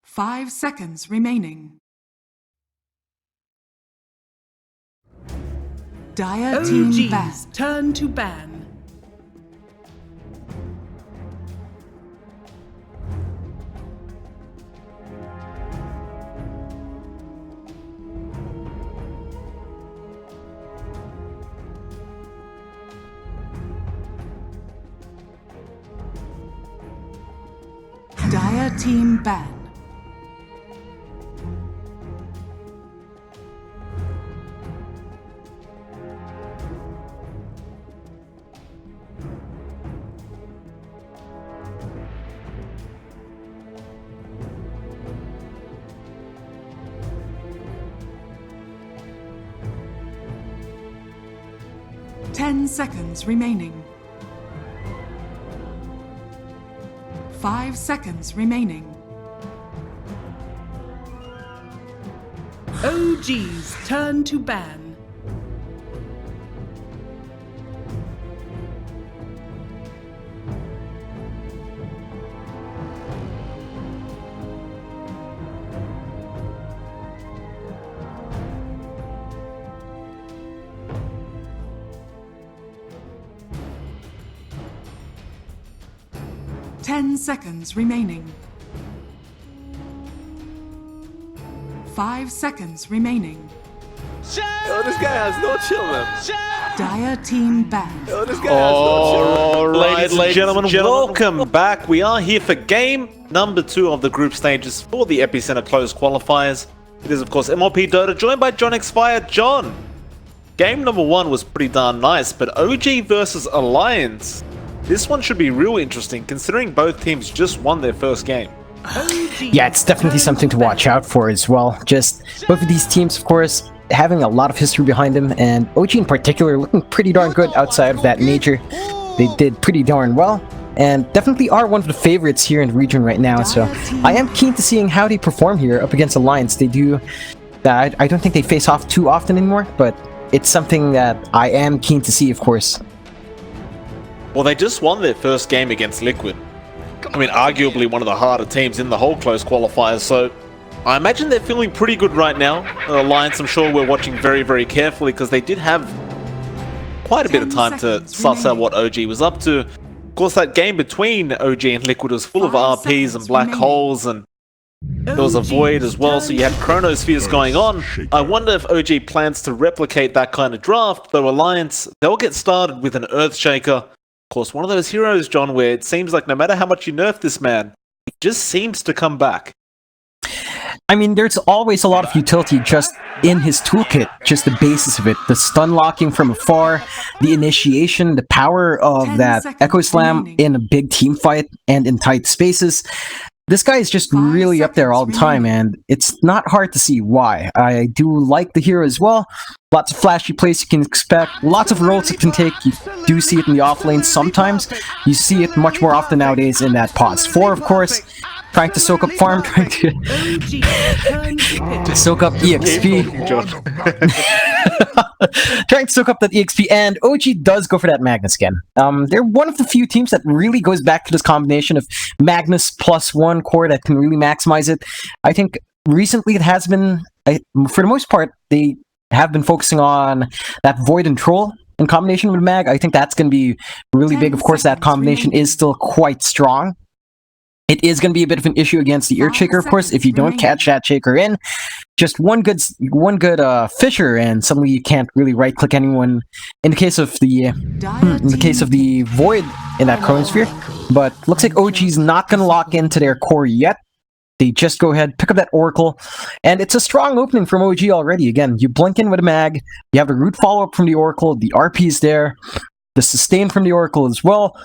5 seconds remaining. Dire team ban. OG's turn to ban. Dire team ban. Ten seconds remaining. 5 seconds remaining. OG's turn to ban. Ten seconds remaining. 5 seconds remaining. Oh, this guy has no chill, man. Dire team ban. Oh, this guy has no chill. Alright, ladies and gentlemen, welcome back. We are here for game number 2 of the group stages for the Epicenter closed qualifiers. It is, of course, MLP Dota, joined by John Xfire. John, game number 1 was pretty darn nice, but OG versus Alliance. This one should be real interesting, considering both teams just won their first game. Yeah, it's definitely something to watch out for as well. Just both of these teams, of course, having a lot of history behind them, and OG in particular looking pretty darn good outside of that major. They did pretty darn well, and definitely are one of the favorites here in the region right now, so I am keen to seeing how they perform here up against Alliance. They do... I don't think they face off too often anymore, but it's something that I am keen to see, of course. Well, they just won their first game against Liquid. I mean, arguably one of the harder teams in the whole close qualifiers, so I imagine they're feeling pretty good right now. Alliance, I'm sure we're watching very, very carefully because they did have quite a bit of time to suss out what OG was up to. Of course, that game between OG and Liquid was full of RPs and black holes, and there was a void as well, so you had chronospheres going on. I wonder if OG plans to replicate that kind of draft, though Alliance, they'll get started with an Earthshaker. Of course, one of those heroes, John, where it seems like no matter how much you nerf this man, he just seems to come back. I mean, there's always a lot of utility just in his toolkit, just the basis of it. The stun locking from afar, the initiation, the power of that Echo Slam in a big team fight and in tight spaces. This guy is just really up there all the time, and it's not hard to see why. I do like the hero as well. Lots of flashy plays you can expect, lots of roles it can take. You do see it in the off lane sometimes. You see it much more often nowadays in that pause 4, of course. Trying to soak up farm, trying to soak up EXP. Trying to soak up that EXP, and OG does go for that Magnus again. They're one of the few teams that really goes back to this combination of Magnus plus 1 core that can really maximize it. I think recently it has been, for the most part, they have been focusing on that Void and Troll in combination with Mag. I think that's going to be really big. Of course, that combination is still quite strong. It is going to be a bit of an issue against the Earthshaker, of course, if you don't catch that Shaker in. Just one good Fisher, and suddenly you can't really right-click anyone. In the case of the Void in that Chronosphere, but looks like OG's not going to lock into their core yet. They just go ahead, pick up that Oracle, and it's a strong opening from OG already. Again, you blink in with a Mag, you have a root follow-up from the Oracle, the RP is there, the sustain from the Oracle as well.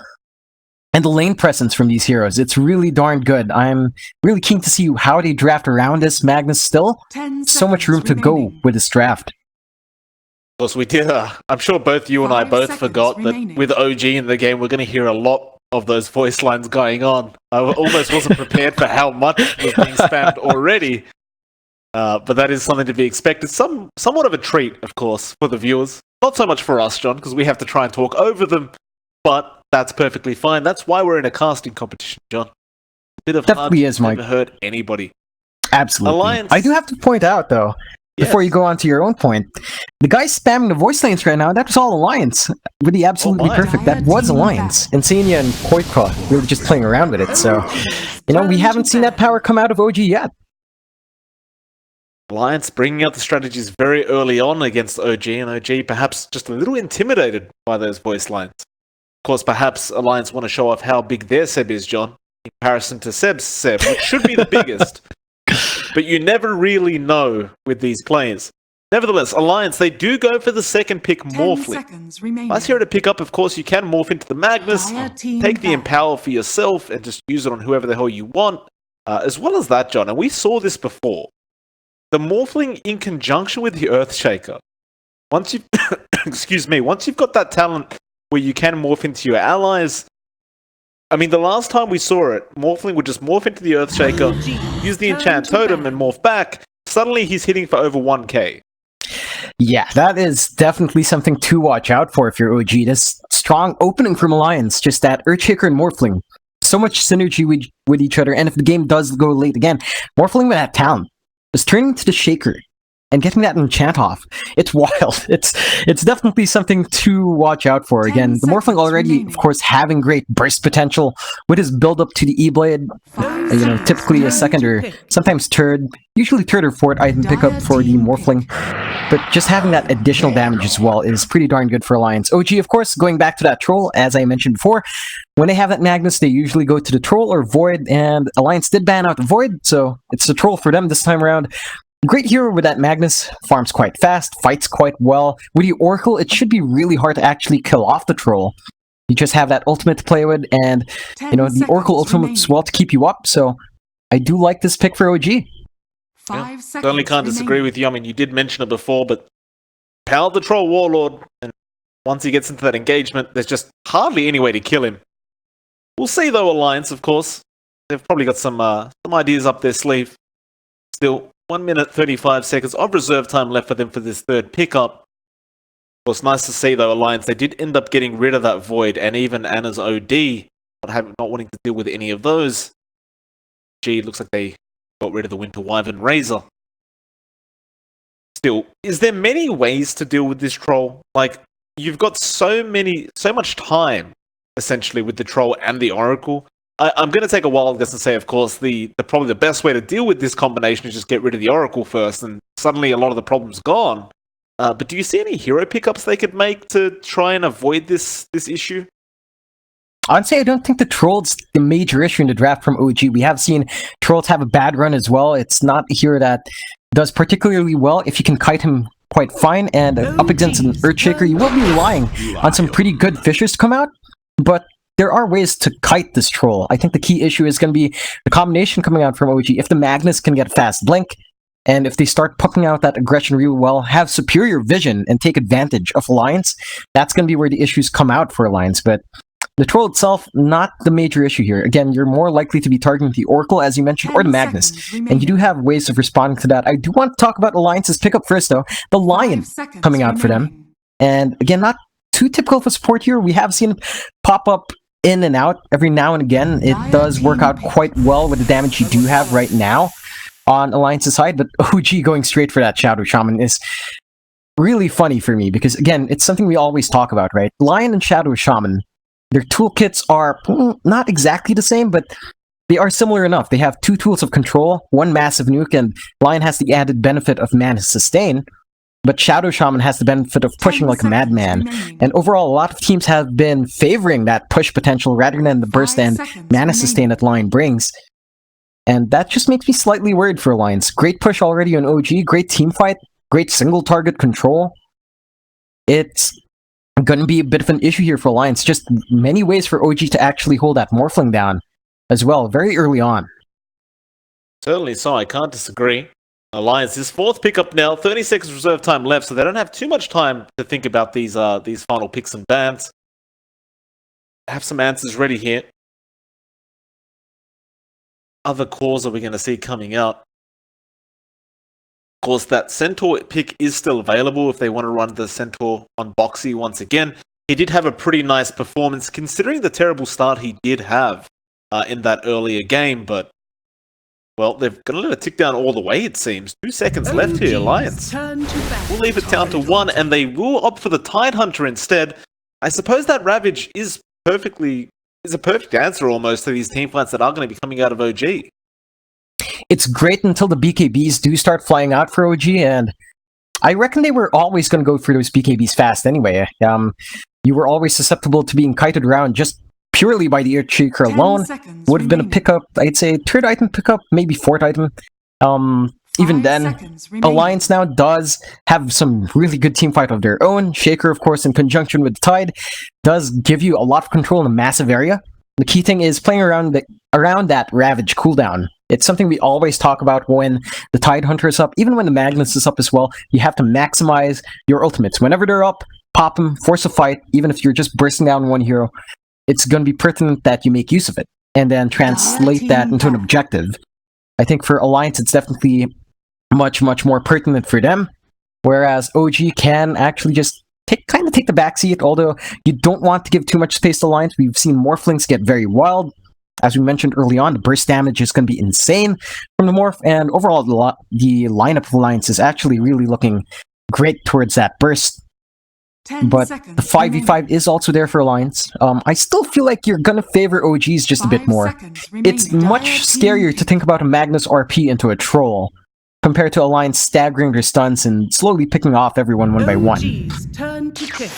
And the lane presence from these heroes, it's really darn good. I'm really keen to see how they draft around this Magnus still. So much room to go with this draft. Of course, we did. I'm sure both you and I both forgot that with OG in the game, we're going to hear a lot of those voice lines going on. I almost wasn't prepared for how much was being spammed already. But that is something to be expected. Somewhat of a treat, of course, for the viewers. Not so much for us, John, because we have to try and talk over them. But that's perfectly fine. That's why we're in a casting competition, John. A bit of definitely is, Mike. Never hurt anybody. Absolutely. Alliance- I do have to point out, though, before Yes. you go on to your own point, the guy spamming the voice lanes right now, that was all Alliance. Really absolutely my. perfect. That was Alliance. Insania and Koikwa really just playing around with it, so... we haven't seen that power come out of OG yet. Alliance bringing out the strategies very early on against OG, and OG perhaps just a little intimidated by those voice lines. Of course, perhaps Alliance want to show off how big their Seb is, John, in comparison to Seb's Seb, which should be the biggest. But you never really know with these players. Nevertheless, Alliance, they do go for the second pick 10 Morphling. seconds remaining. Nice here to pick up, of course, you can morph into the Magnus, Dire team take the back. Empower for yourself, and just use it on whoever the hell you want. As well as that, John, and we saw this before. The Morphling in conjunction with the Earthshaker. Once you've once you've got that talent where you can morph into your allies. I mean, the last time we saw it, Morphling would just morph into the Earthshaker, use the enchant totem and morph back. Suddenly he's hitting for over 1k. Yeah, that is definitely something to watch out for if you're OG. This strong opening from Alliance, just that Earthshaker and Morphling. So much synergy with each other, and if the game does go late again, Morphling with that talent is turning to the Shaker and getting that enchant off. It's wild. It's definitely something to watch out for. 10 Again, the Morphling seconds already, remaining. of course, having great burst potential with his build up to the E-Blade. 5 Typically a seconds second or pick. sometimes third, usually third or fourth item pickup for the Morphling. But just having that additional damage as well is pretty darn good for Alliance. OG, of course, going back to that Troll, as I mentioned before, when they have that Magnus, they usually go to the Troll or Void, and Alliance did ban out the Void, so it's the Troll for them this time around. Great hero with that Magnus, farms quite fast, fights quite well. With the Oracle, it should be really hard to actually kill off the Troll. You just have that ultimate to play with, and 10 the Oracle seconds ultimate as remaining. well to keep you up, so I do like this pick for OG. 5 seconds Certainly can't disagree remaining. with you. I mean, you did mention it before, but power the Troll Warlord, and once he gets into that engagement, there's just hardly any way to kill him. We'll see, though, Alliance, of course. They've probably got some ideas up their sleeve. Still, 1 minute 35 seconds of reserve time left for them for this third pickup. Of course, nice to see, though, Alliance, they did end up getting rid of that Void, and even Anna's OD, not wanting to deal with any of those. Gee, looks like they got rid of the Winter Wyvern Razor. Still, is there many ways to deal with this Troll? Like, you've got so much time, essentially, with the Troll and the Oracle. I'm going to take a wild guess and say, of course, probably the best way to deal with this combination is just get rid of the Oracle first, and suddenly a lot of the problem's gone. But do you see any hero pickups they could make to try and avoid this issue? I'd say I don't think the Troll's the major issue in the draft from OG. We have seen Trolls have a bad run as well. It's not a hero that does particularly well. If you can kite him quite fine, and up against an Earthshaker, you will be relying on some pretty good fishers to come out, but there are ways to kite this Troll. I think the key issue is going to be the combination coming out from OG. If the Magnus can get fast blink, and if they start pumping out that aggression really well, have superior vision, and take advantage of Alliance, that's going to be where the issues come out for Alliance. But the Troll itself, not the major issue here. Again, you're more likely to be targeting the Oracle, as you mentioned, or the 10 Magnus. seconds And you do have ways of responding to that. I do want to talk about Alliance's pickup first, though. The Lion coming out for them. And again, not too typical of a support here. We have seen it pop up in and out every now and again. It does work out quite well with the damage you do have right now on Alliance's side, but OG going straight for that Shadow Shaman is really funny for me, because again, it's something we always talk about, right? Lion and Shadow Shaman, their toolkits are not exactly the same, but they are similar enough. They have two tools of control, one massive nuke, and Lion has the added benefit of mana sustain, but Shadow Shaman has the benefit of pushing like a madman. And overall, a lot of teams have been favoring that push potential rather than the burst and mana sustain that Lion brings. And that just makes me slightly worried for Alliance. Great push already on OG, great team fight, great single target control. It's going to be a bit of an issue here for Alliance. Just many ways for OG to actually hold that Morphling down as well, very early on. Certainly so, I can't disagree. Alliance, his fourth pickup now, 30 seconds reserve time left, so they don't have too much time to think about these final picks and bans. Have some answers ready here. Other cores are we going to see coming out? Of course, that Centaur pick is still available if they want to run the Centaur on Boxy once again. He did have a pretty nice performance, considering the terrible start he did have in that earlier game, but Well, they're going to let it tick down all the way, it seems. 2 seconds left here, OG's Alliance. Turn to ban. We'll leave it down to 1, and they will opt for the Tidehunter instead. I suppose that Ravage is a perfect answer almost to these teamfights that are going to be coming out of OG. It's great until the BKBs do start flying out for OG, and I reckon they were always going to go through those BKBs fast anyway. You were always susceptible to being kited around just purely by the Earthshaker 10 alone. seconds Would have been a remaining. pickup, I'd say 3rd item pickup, maybe 4th item. Even 5 then, seconds remaining. Alliance now does have some really good team fight of their own. Shaker, of course, in conjunction with Tide, does give you a lot of control in a massive area. The key thing is playing around that Ravage cooldown. It's something we always talk about when the Tidehunter is up, even when the Magnus is up as well. You have to maximize your ultimates. Whenever they're up, pop them, force a fight, even if you're just bursting down one hero. It's going to be pertinent that you make use of it, and then translate that into an objective. I think for Alliance, it's definitely much, much more pertinent for them, whereas OG can actually just kind of take the backseat, although you don't want to give too much space to Alliance. We've seen Morphlings get very wild. As we mentioned early on, the burst damage is going to be insane from the Morph, and overall the lineup of Alliance is actually really looking great towards that burst. 10 But seconds the 5v5 remaining. is also there for Alliance. I still feel like you're going to favor OGs just a bit 5 more. seconds remaining. It's much Dire scarier team to think about a Magnus RP into a Troll, compared to Alliance staggering their stunts and slowly picking off everyone one by one. OG's turn to pick.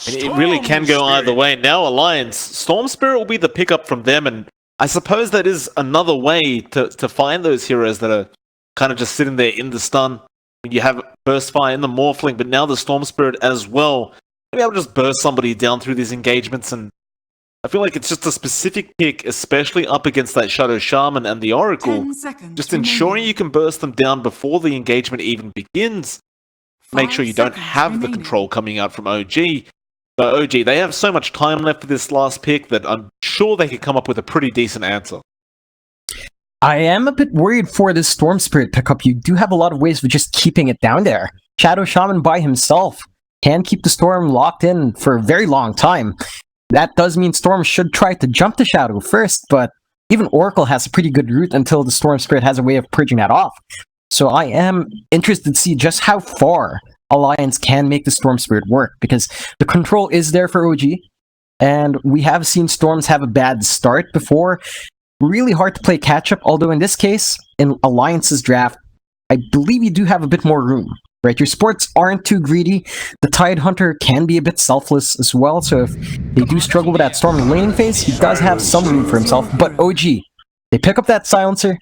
And it really can go either way. Now Alliance, Storm Spirit will be the pickup from them, and I suppose that is another way to find those heroes that are kind of just sitting there in the stun. You have Burst Fire in the Morphling, but now the Storm Spirit as well. Maybe I'll just burst somebody down through these engagements, and I feel like it's just a specific pick, especially up against that Shadow Shaman and the Oracle. 10 seconds Just ensuring you can burst them down before the engagement even begins. Make sure you don't have the control coming out from OG. But OG, they have so much time left for this last pick that I'm sure they could come up with a pretty decent answer. I am a bit worried for this Storm Spirit pickup. You do have a lot of ways of just keeping it down there. Shadow Shaman by himself can keep the Storm locked in for a very long time. That does mean Storm should try to jump the Shadow first, but even Oracle has a pretty good route until the Storm Spirit has a way of purging that off. So I am interested to see just how far Alliance can make the Storm Spirit work, because the control is there for OG, and we have seen Storms have a bad start before. Really hard to play catch-up, although in this case, in Alliance's draft, I believe you do have a bit more room. Right, your sports aren't too greedy. The Tidehunter can be a bit selfless as well, so if they do struggle with that Storm and laning phase, he does have some room for himself. But OG, they pick up that Silencer,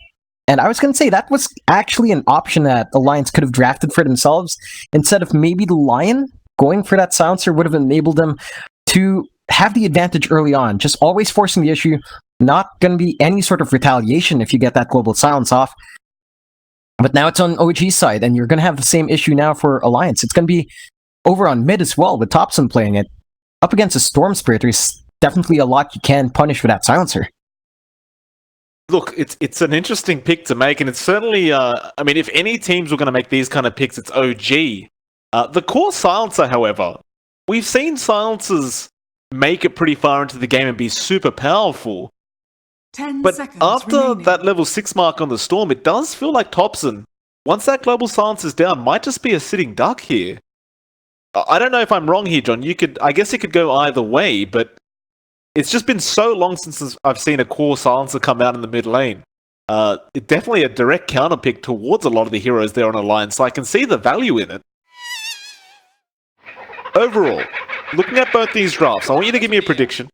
and I was going to say that was actually an option that Alliance could have drafted for themselves, instead of maybe the Lion. Going for that Silencer would have enabled them to have the advantage early on, just always forcing the issue. Not going to be any sort of retaliation if you get that Global Silence off. But now it's on OG's side, and you're going to have the same issue now for Alliance. It's going to be over on mid as well, with Thompson playing it. Up against a Storm Spirit, there's definitely a lot you can punish with that Silencer. Look, it's an interesting pick to make, and it's certainly, I mean, if any teams were going to make these kind of picks, it's OG. The core Silencer, however, we've seen Silencers make it pretty far into the game and be super powerful. 10 But seconds after remaining. that level 6 mark on the Storm, it does feel like Thompson, once that Global Silence is down, might just be a sitting duck here. I don't know if I'm wrong here, John. I guess it could go either way, but it's just been so long since I've seen a core Silencer come out in the mid lane. It's definitely a direct counter pick towards a lot of the heroes there on Alliance, so I can see the value in it. Overall, looking at both these drafts, I want you to give me a prediction.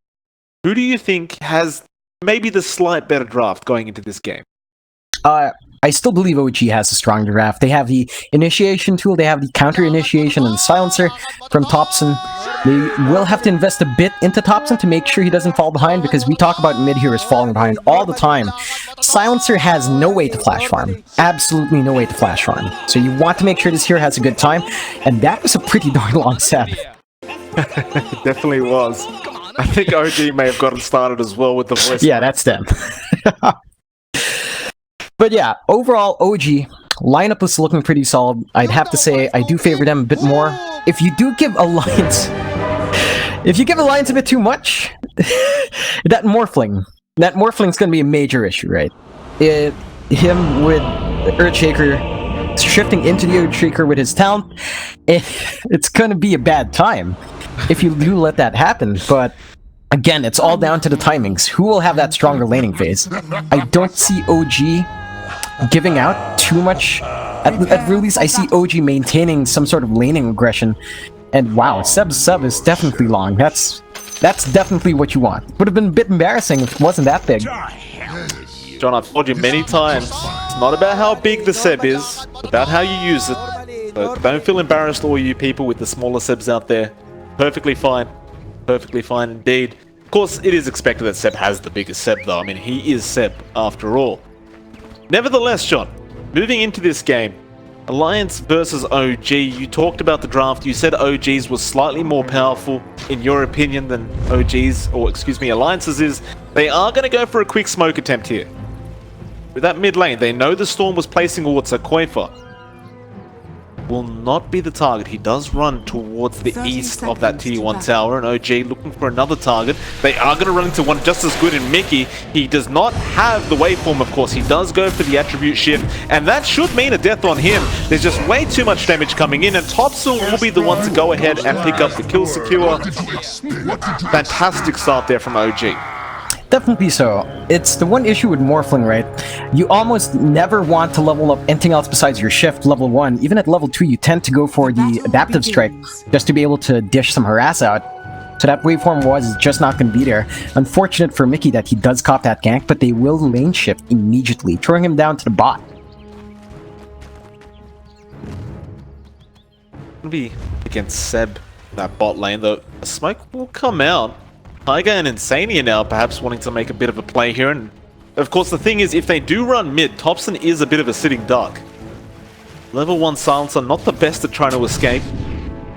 Who do you think has maybe the slight better draft going into this game? I still believe OG has a strong draft. They have the initiation tool, they have the counter initiation and Silencer from Thompson. They will have to invest a bit into Thompson to make sure he doesn't fall behind, because we talk about mid heroes falling behind all the time. Silencer has no way to flash farm. Absolutely no way to flash farm. So you want to make sure this hero has a good time, and that was a pretty darn long set. It definitely was. I think OG may have gotten started as well with the voice. Yeah, that's them. But yeah, overall, OG, lineup was looking pretty solid. I'd have to say I do favor them a bit more. If you do give Alliance... If you give Alliance a bit too much, that Morphling's going to be a major issue, right? him with the Earthshaker shifting into the Earthshaker with his talent, it's gonna be a bad time if you do let that happen. But again, it's all down to the timings. Who will have that stronger laning phase? I don't see OG giving out too much. At least I see OG maintaining some sort of laning aggression. And wow, Seb's sub is definitely long. That's definitely what you want. Would have been a bit embarrassing if it wasn't that big. John, I've told you many times, it's not about how big the Seb is, it's about how you use it. So don't feel embarrassed, all you people with the smaller Sebs out there. Perfectly fine. Perfectly fine indeed. Of course, it is expected that Seb has the biggest Seb though. I mean, he is Seb after all. Nevertheless, John, moving into this game, Alliance versus OG, you talked about the draft, you said OG's was slightly more powerful, in your opinion, than OG's, or excuse me, Alliance's is. They are going to go for a quick smoke attempt here. With that mid lane, they know the Storm was placing orders, so Qualifier will not be the target. He does run towards the east of that tier 1 tower, and OG looking for another target. They are going to run into one just as good in Mickey. He does not have the waveform, of course. He does go for the attribute shift, and that should mean a death on him. There's just way too much damage coming in, and Topson will be the one to go ahead and pick up the kill secure. Fantastic start there from OG. Definitely so. It's the one issue with Morphling, right? You almost never want to level up anything else besides your shift level 1. Even at level 2, you tend to go for the adaptive strike just to be able to dish some harass out. So that waveform was just not going to be there. Unfortunate for Mickey that he does cop that gank, but they will lane shift immediately, throwing him down to the bot. Gonna be against Seb, that bot lane, though. A smoke will come out. Tiger and Insania now perhaps wanting to make a bit of a play here, and of course the thing is, if they do run mid, Topson is a bit of a sitting duck. Level 1 silencer, not the best at trying to escape.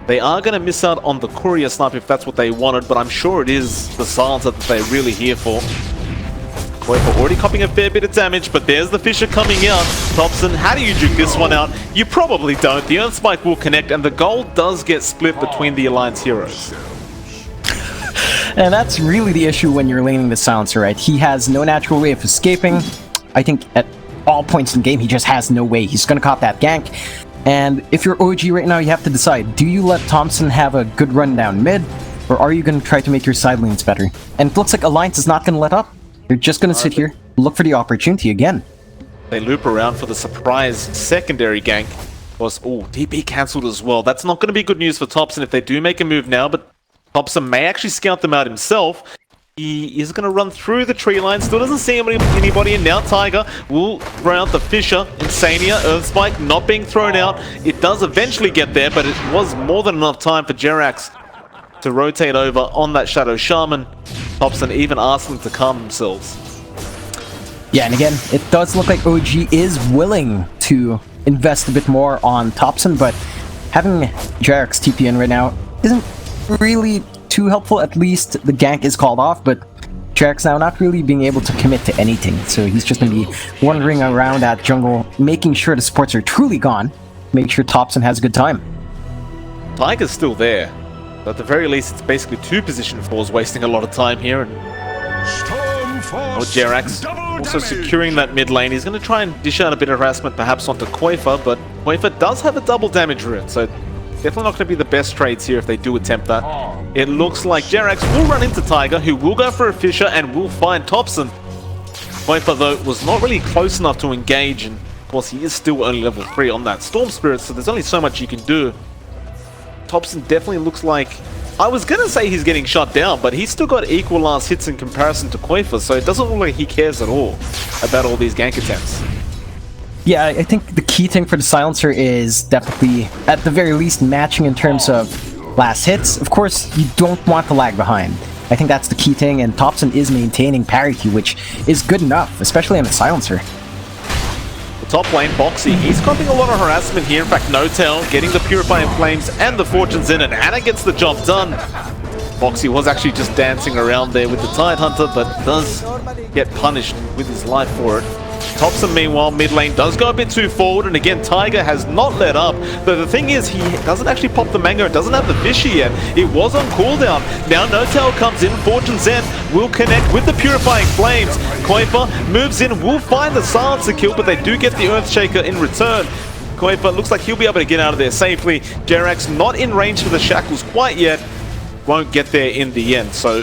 They are going to miss out on the courier snipe if that's what they wanted, but I'm sure it is the silencer that they're really here for. Qualifier already copying a fair bit of damage, but there's the Fisher coming out. Topson, how do you juke this one out? You probably don't. The Earth Spike will connect, and the gold does get split between the Alliance heroes. And that's really the issue when you're laning the silencer, right? He has no natural way of escaping. I think at all points in the game, he just has no way. He's gonna cop that gank. And if you're OG right now, you have to decide, do you let Thompson have a good run down mid, or are you gonna try to make your side lanes better? And it looks like Alliance is not gonna let up. They're just gonna sit here, look for the opportunity again. They loop around for the surprise secondary gank. Was DP cancelled as well. That's not gonna be good news for Thompson if they do make a move now, but Topson may actually scout them out himself. He is going to run through the tree line. Still doesn't see anybody, and now Tiger will throw out the Fisher. Insania, Earth Spike not being thrown out. It does eventually get there, but it was more than enough time for Jerax to rotate over on that Shadow Shaman. Topson even asked them to calm themselves. Yeah, and again, it does look like OG is willing to invest a bit more on Topson, but having Jerax TP in right now isn't really too helpful. At least the gank is called off, but Jerax now not really being able to commit to anything, so he's just going to be wandering around that jungle, making sure the supports are truly gone, make sure Topson has a good time. Tiger's still there, but at the very least it's basically 2 position 4s wasting a lot of time here, and Jerax also securing that mid lane. He's going to try and dish out a bit of harassment perhaps onto Qualifier, but Qualifier does have a double damage rune, so definitely not going to be the best trades here if they do attempt that. It looks like Jerax will run into Tiger, who will go for a Fisher and will find Topson. Qualifier, though, was not really close enough to engage, and of course he is still only level 3 on that Storm Spirit, so there's only so much you can do. Topson definitely looks like... I was going to say he's getting shut down, but he's still got equal last hits in comparison to Qualifier, so it doesn't look like he cares at all about all these gank attempts. Yeah, I think the key thing for the silencer is definitely, at the very least, matching in terms of last hits. Of course, you don't want to lag behind. I think that's the key thing, and Topson is maintaining parity, which is good enough, especially on the silencer. The top lane, Boxy, he's copying a lot of harassment here. In fact, No Tail getting the Purifying Flames and the Fortunes in, and Anna gets the job done. Boxy was actually just dancing around there with the Tidehunter, but does get punished with his life for it. Thompson, meanwhile, mid lane does go a bit too forward, and again, Tiger has not let up. But the thing is, he doesn't actually pop the mango, doesn't have the fishy yet. It was on cooldown. Now No-Tail comes in, Fortune's End will connect with the Purifying Flames. Qualifier moves in, will find the silencer kill, but they do get the Earthshaker in return. Qualifier looks like he'll be able to get out of there safely. Jerax not in range for the shackles quite yet. Won't get there in the end, so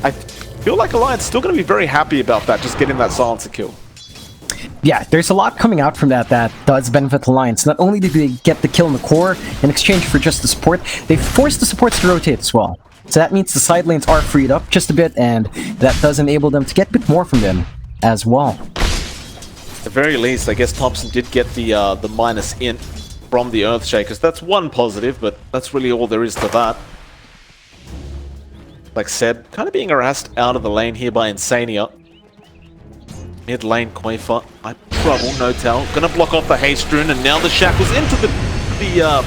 I feel like Alliance still going to be very happy about that, just getting that silencer kill. Yeah, there's a lot coming out from that does benefit Alliance. Not only did they get the kill in the core in exchange for just the support, they forced the supports to rotate as well. So that means the side lanes are freed up just a bit, and that does enable them to get a bit more from them as well. At the very least, I guess Thompson did get the minus int from the Earthshakers. That's one positive, but that's really all there is to that. Like said, kind of being harassed out of the lane here by Insania. Mid lane, Qualifier, trouble, No-Tail. Gonna block off the Haste Rune, and now the shackles into the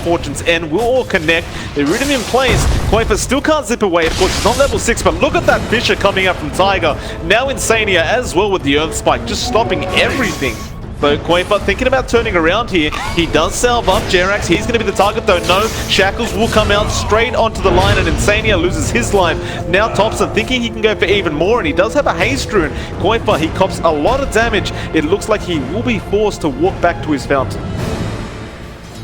Fortune's End will all connect. They root him in place. Qualifier still can't zip away. Of course, he's not level 6, but look at that Fisher coming up from Tiger. Now Insania as well with the Earth Spike, just stopping everything. So Qualifier thinking about turning around here. He does salve up Jerax. He's going to be the target though. No, Shackles will come out straight onto the line, and Insania loses his life. Now Thompson thinking he can go for even more, and he does have a Haste Rune. Qualifier, he cops a lot of damage. It looks like he will be forced to walk back to his fountain.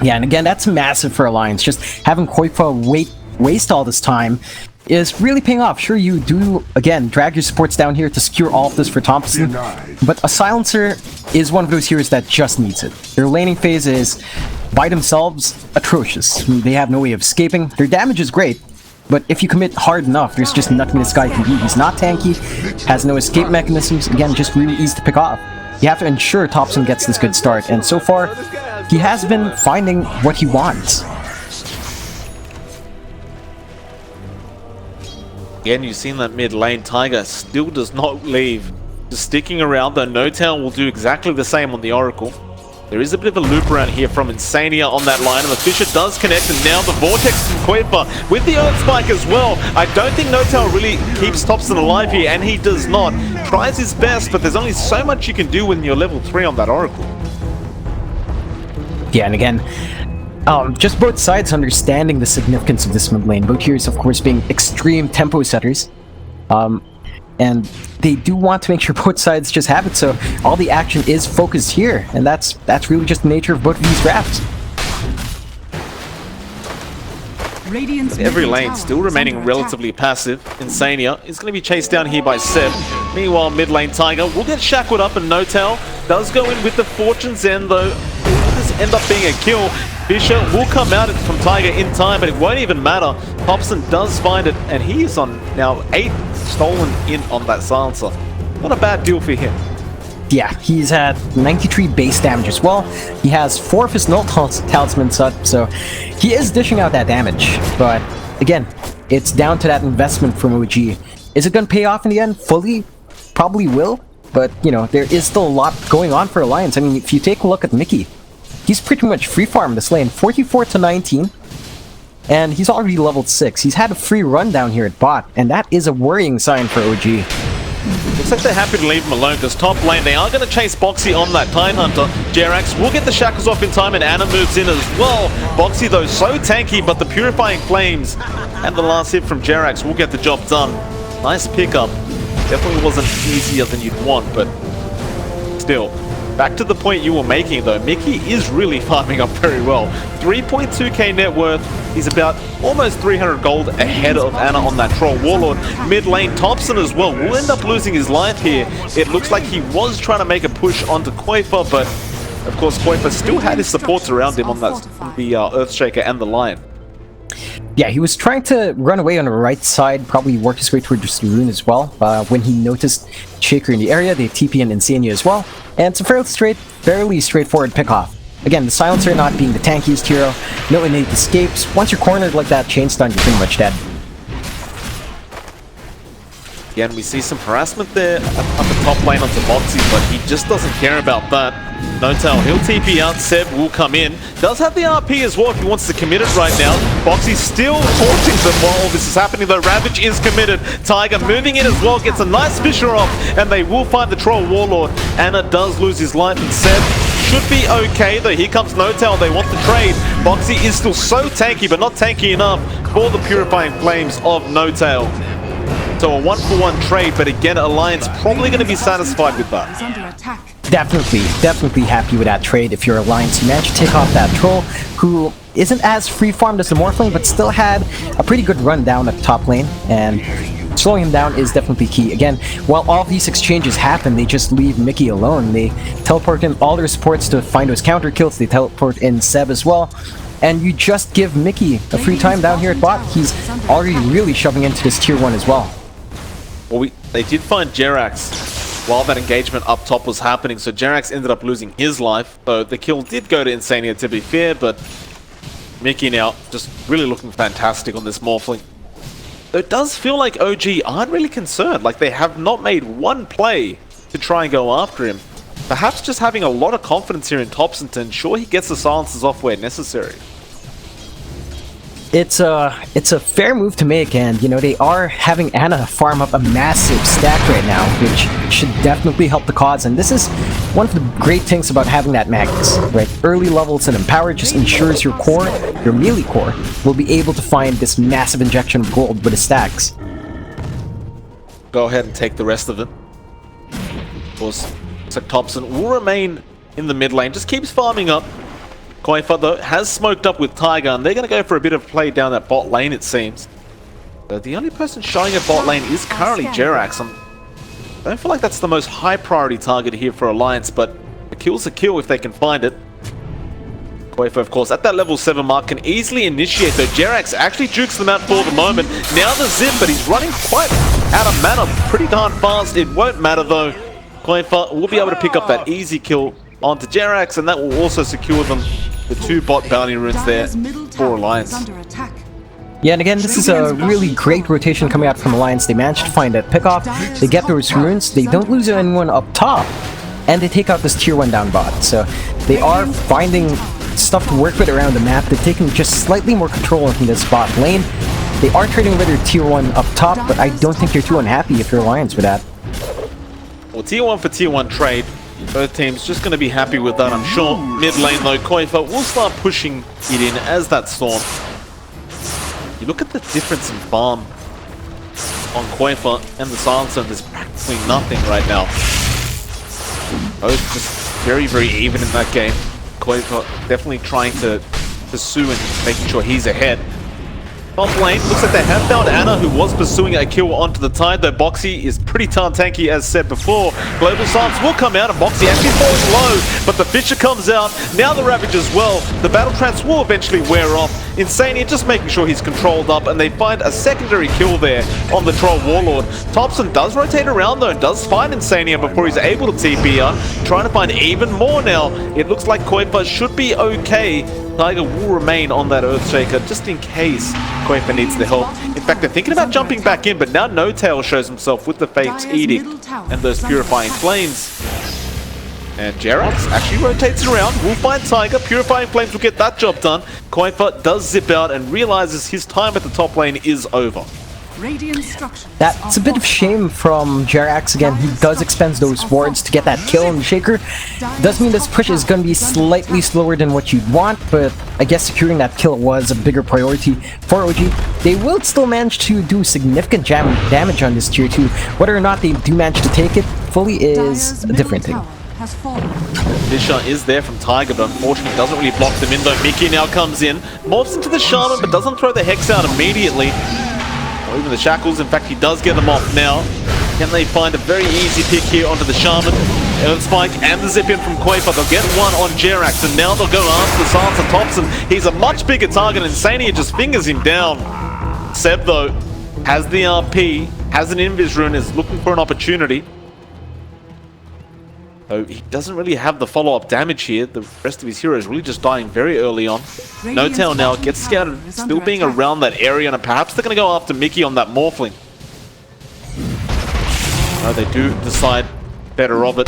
Yeah, and again, that's massive for Alliance. Just having Qualifier waste all this time is really paying off. Sure, you do, again, drag your supports down here to secure all of this for Thompson, but a Silencer is one of those heroes that just needs it. Their laning phase is, by themselves, atrocious. They have no way of escaping. Their damage is great, but if you commit hard enough, there's just nothing this guy can do. He's not tanky, has no escape mechanisms, again, just really easy to pick off. You have to ensure Thompson gets this good start, and so far, he has been finding what he wants. Again, you've seen that mid lane. Tiger still does not leave. Just sticking around, though. No-Tail will do exactly the same on the Oracle. There is a bit of a loop around here from Insania on that line, and the Fisher does connect, and now the Vortex from Qualifier with the Earth Spike as well. I don't think No-Tail really keeps Thompson alive here, and he does not. Tries his best, but there's only so much you can do when you're level 3 on that Oracle. Yeah, and again, just both sides understanding the significance of this mid lane. Both heroes, of course, being extreme tempo setters. And they do want to make sure both sides just have it, so all the action is focused here. And that's really just the nature of both of these drafts. Every lane still remaining relatively passive. Insania is going to be chased down here by Seb. Meanwhile, mid lane Tiger will get shackled up, and No-Tail does go in with the Fortune's End, though. It does end up being a kill. Fisher will come out from Tiger in time, but it won't even matter. Thompson does find it, and he is on now 8 stolen in on that silencer. Not a bad deal for him. Yeah, he's had 93 base damage as well. He has 4 of his null talismans up, so he is dishing out that damage. But again, it's down to that investment from OG. Is it going to pay off in the end? Fully? Probably will. But, you know, there is still a lot going on for Alliance. I mean, if you take a look at Mickey, he's pretty much free farm this lane, 44 to 19. And he's already leveled 6. He's had a free run down here at bot, and that is a worrying sign for OG. Looks like they're happy to leave him alone, because top lane, they are going to chase Boxy on that Time Hunter. Jerax will get the shackles off in time, and Anna moves in as well. Boxy, though, so tanky, but the Purifying Flames and the last hit from Jerax will get the job done. Nice pickup. Definitely wasn't easier than you'd want, but still. Back to the point you were making, though, Mickey is really farming up very well. 3.2k net worth. He's about almost 300 gold ahead of Anna on that Troll Warlord. Mid lane, Thompson as well will end up losing his life here. It looks like he was trying to make a push onto Qualifier, but of course Qualifier still had his supports around him on that, the Earthshaker and the Lion. Yeah, he was trying to run away on the right side, probably work his way towards the rune as well. When he noticed Shaker in the area, they TP and Insania as well. And it's a fairly straightforward pick-off. Again, the Silencer not being the tankiest hero, no innate escapes. Once you're cornered like that, chain stun, you're pretty much dead. Again, we see some harassment there up the top lane onto Boxy, but he just doesn't care about that. Notel, he'll TP out, Seb will come in. Does have the RP as well if he wants to commit it right now. Boxy's still taunting them while all this is happening though. Ravage is committed. Tiger moving in as well, gets a nice Fisher off, and they will find the Troll Warlord. Anna does lose his life, and Seb should be okay though. Here comes Notel, they want the trade. Boxy is still so tanky, but not tanky enough for the Purifying Flames of Notel. So a 1-for-1 trade, but again, Alliance probably going to be satisfied with that. Is under attack. Definitely happy with that trade if you're Alliance. You managed to take off that Troll, who isn't as free-farmed as the Morphling, but still had a pretty good run down at the top lane, and slowing him down is definitely key. Again, while all of these exchanges happen, they just leave Mickey alone. They teleport in all their supports to find those counter kills, they teleport in Seb as well, and you just give Mickey a free time down here at bot. He's already really shoving into this tier 1 as well. Well, they did find Jerax while that engagement up top was happening, so Jerax ended up losing his life. So the kill did go to Insania, to be fair, but Mickey now just really looking fantastic on this Morphling. Though it does feel like OG aren't really concerned, like they have not made one play to try and go after him. Perhaps just having a lot of confidence here in Thompson to ensure he gets the silences off where necessary. It's a fair move to make, and you know, they are having Anna farm up a massive stack right now, which should definitely help the cause. And this is one of the great things about having that Magnus, right? Early levels and Empower just ensures your core, your melee core, will be able to find this massive injection of gold with the stacks. Go ahead and take the rest of it. Of course, looks like Thompson will remain in the mid lane, just keeps farming up. Qualifier though has smoked up with Tiger, and they're going to go for a bit of play down that bot lane, it seems. But the only person showing at bot lane is currently Jerax. I don't feel like that's the most high priority target here for Alliance, but a kill's a kill if they can find it. Qualifier, of course, at that level 7 mark can easily initiate, though Jerax actually jukes them out for the moment. Now the zip, but he's running quite out of mana pretty darn fast. It won't matter though. Qualifier will be able to pick up that easy kill onto Jerax, and that will also secure them the 2 bot bounty runes there for Alliance. Yeah, and again, this is a really great rotation coming out from Alliance. They managed to find that pickoff, they get those runes, they don't lose anyone up top, and they take out this tier 1 down bot. So they are finding stuff to work with around the map. They're taking just slightly more control in this bot lane. They are trading with their tier 1 up top, but I don't think you're too unhappy if you're Alliance with that. Well, tier 1 for tier 1 trade. Both teams just going to be happy with that, I'm sure. Mid lane though, Qualifier will start pushing it in as that Storm. You look at the difference in farm on Qualifier and the Silencer, and there's practically nothing right now. Both just very even in that game. Qualifier definitely trying to pursue and making sure he's ahead. Top lane, looks like they have found Anna, who was pursuing a kill onto the Tide, though Boxy is pretty darn tanky, as said before. Global Silence will come out, and Boxy actually falls low, but the Fisher comes out, now the Ravage as well. The Battle Trance will eventually wear off. Insania just making sure he's controlled up, and they find a secondary kill there on the Troll Warlord. Thompson does rotate around though, and does find Insania before he's able to TP out, trying to find even more now. It looks like Qualifier should be okay. Tiger will remain on that Earthshaker just in case Qualifier needs the help. In fact, they're thinking about jumping back in, but now No Tail shows himself with the Fate's Edict and those Purifying Flames. And Jerax actually rotates around, will find Tiger, Purifying Flames will get that job done. Qualifier does zip out and realizes his time at the top lane is over. That's a bit of shame from Jerax. Again, he does expend those wards to get that kill on the Shaker. Does mean this push is going to be slightly slower than what you'd want, but I guess securing that kill was a bigger priority for OG. They will still manage to do significant damage on this tier 2. Whether or not they do manage to take it fully is a different thing. Fisher is there from Tiger, but unfortunately doesn't really block them in though. Mickey now comes in, morphs into the Shaman, but doesn't throw the Hex out immediately. Or even the Shackles. In fact, he does get them off now. Can they find a very easy pick here onto the Shaman? Earth Spike and the zip in from Qualifier. They'll get one on Jerax, and now they'll go after the Silencer Thompson. He's a much bigger target, and Insania just fingers him down. Seb, though, has the RP, has an Invis rune, is looking for an opportunity. So he doesn't really have the follow-up damage here. The rest of his heroes really just dying very early on. No Tail now gets scouted, still being around that area, and perhaps they're going to go after Mickey on that Morphling. No, they do decide better of it.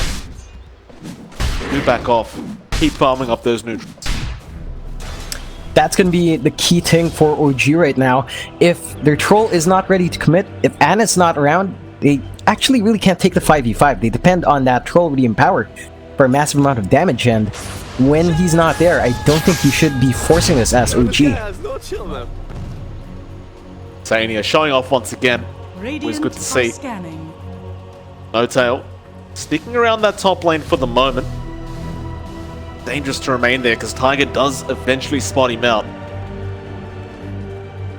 Do back off. Keep farming up those neutrals. That's going to be the key thing for OG right now. If their troll is not ready to commit, if Anna's not around, they actually really can't take the 5v5. They depend on that troll really empowered for a massive amount of damage, and when he's not there, I don't think you should be forcing this as This guy OG. has no chill, man. Sania showing off once again. Radiant good to are see. Scanning. No tail. Sticking around that top lane for the moment. Dangerous to remain there because Tiger does eventually spot him out.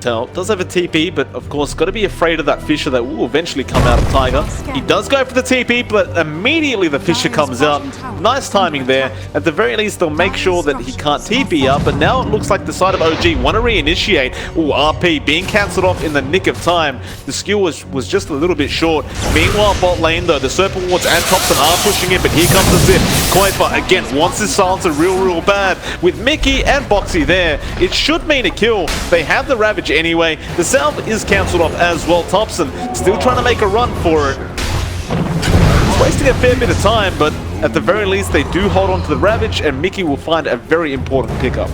Tail does have a TP, but of course got to be afraid of that Fisher that will eventually come out of Tiger. He does go for the TP, but immediately the Fisher comes out. Nice timing there. At the very least, they'll make sure that he can't TP up, but now it looks like the side of OG want to reinitiate. Ooh, RP being cancelled off in the nick of time. The skill was just a little bit short. Meanwhile, bot lane though, the Serpent Wards and Thompson are pushing it, but here comes the Zip. Qualifier again wants his silencer real bad. With Mickey and Boxy there, it should mean a kill. They have the Ravage anyway. The salve is cancelled off as well. Thompson still trying to make a run for it. Wasting a fair bit of time, but at the very least they do hold on to the Ravage, and Mickey will find a very important pickup.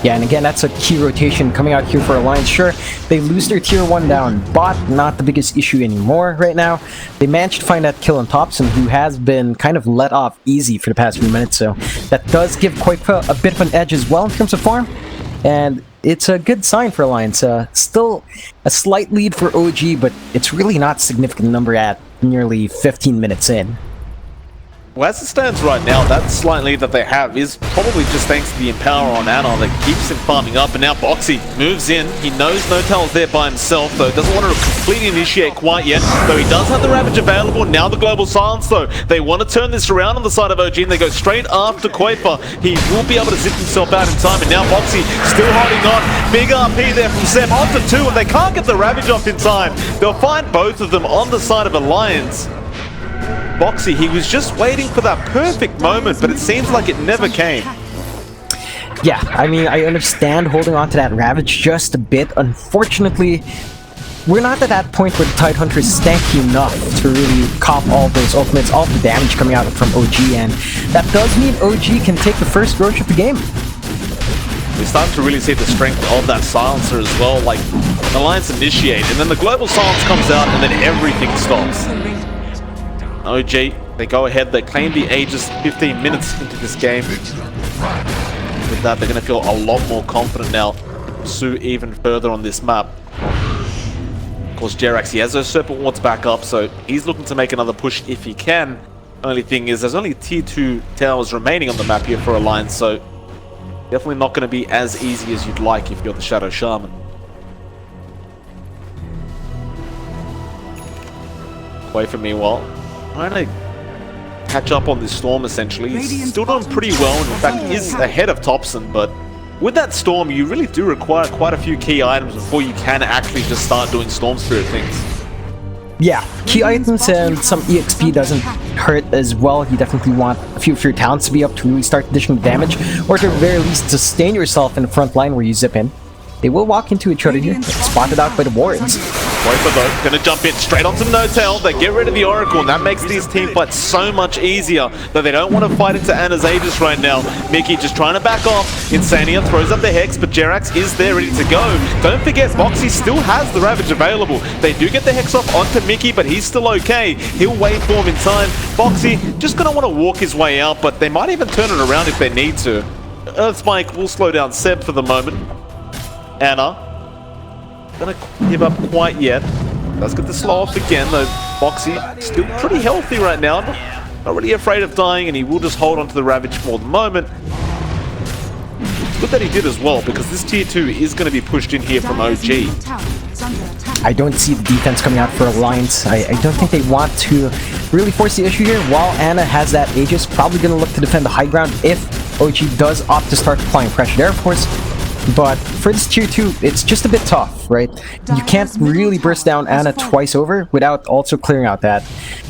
Yeah, and again, that's a key rotation coming out here for Alliance. Sure, they lose their tier 1 down. Bot, not the biggest issue anymore right now. They managed to find that kill on Thompson, who has been kind of let off easy for the past few minutes, so that does give Qualifier a bit of an edge as well in terms of farm. And it's a good sign for Alliance. Still a slight lead for OG, but it's really not a significant number at nearly 15 minutes in. Well, as it stands right now, that slight lead that they have is probably just thanks to the Empower on Anna that keeps him farming up. And now Boxy moves in. He knows No-Tail's there by himself, though. Doesn't want to completely initiate quite yet, though he does have the Ravage available. Now the Global Silence, though. They want to turn this around on the side of OG, and they go straight after Quaper. He will be able to zip himself out in time, and now Boxy still holding on. Big RP there from Seb onto 2, and they can't get the Ravage off in time. They'll find both of them on the side of Alliance. Boxy, he was just waiting for that perfect moment, but it seems like it never came. Yeah, I mean, I understand holding on to that Ravage just a bit. Unfortunately, we're not at that point where the Tidehunter is stanky enough to really cop all those ultimates, all the damage coming out from OG, and that does mean OG can take the first Roach of the game. We're starting to really see the strength of that silencer as well, like Alliance initiate, and then the Global Silence comes out, and then everything stops. OG, they go ahead, they claim the Aegis 15 minutes into this game. With that, they're going to feel a lot more confident now to pursue even further on this map. Of course, Jerax, he has those Serpent Wards back up, so he's looking to make another push if he can. Only thing is, there's only tier 2 towers remaining on the map here for Alliance, so definitely not going to be as easy as you'd like if you're the Shadow Shaman. Quaper, meanwhile, trying to catch up on this Storm, essentially. He's still doing pretty well, and in fact, he is ahead of Thompson, but with that Storm, you really do require quite a few key items before you can actually just start doing Storm Spirit things. Yeah, key items and some EXP doesn't hurt as well. You definitely want a few of your talents to be up to really start dishing damage, or at the very least sustain yourself in the front line where you zip in. They will walk into each other here, spotted out by the wards. Quaper though, gonna jump in straight onto No-Tail. They get rid of the Oracle, and that makes these team fights so much easier, though they don't want to fight into Anna's Aegis right now. Mickey just trying to back off. Insania throws up the Hex, but Jerax is there ready to go. Don't forget, Boxy still has the Ravage available. They do get the Hex off onto Mickey, but he's still okay. He'll wait for him in time. Boxy just gonna want to walk his way out, but they might even turn it around if they need to. Earthspike will slow down Seb for the moment. Anna gonna give up quite yet. Does get the slow off again, though. Boxy still pretty healthy right now. Not really afraid of dying, and he will just hold on to the Ravage for the moment. Good that he did as well, because this tier 2 is going to be pushed in here from OG. I don't see the defense coming out for Alliance. I don't think they want to really force the issue here. While Anna has that Aegis, probably going to look to defend the high ground if OG does opt to start applying pressure there, of course. But for this tier 2, it's just a bit tough, right? You can't really burst down Anna twice over without also clearing out that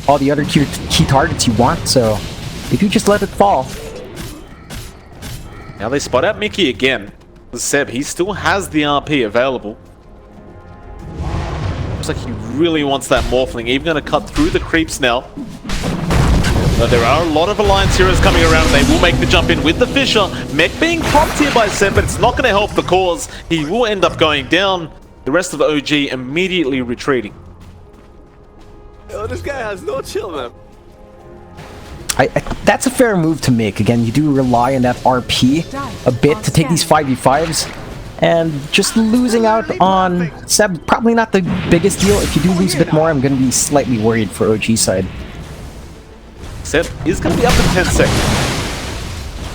all the other key targets you want, so if you just let it fall. Now they spot out Mickey again. Seb, he still has the RP available. Looks like he really wants that Morphling. Even going to cut through the creeps now. But there are a lot of Alliance heroes coming around. They will make the jump in with the Fisher. Mech being popped here by Seb, but it's not going to help the cause. He will end up going down. The rest of the OG immediately retreating. Oh, this guy has no chill, man. That's a fair move to make. Again, you do rely on that RP a bit to take these 5v5s. And just losing out on Seb, probably not the biggest deal. If you do lose a bit more, I'm going to be slightly worried for OG side. Seb is going to be up in 10 seconds.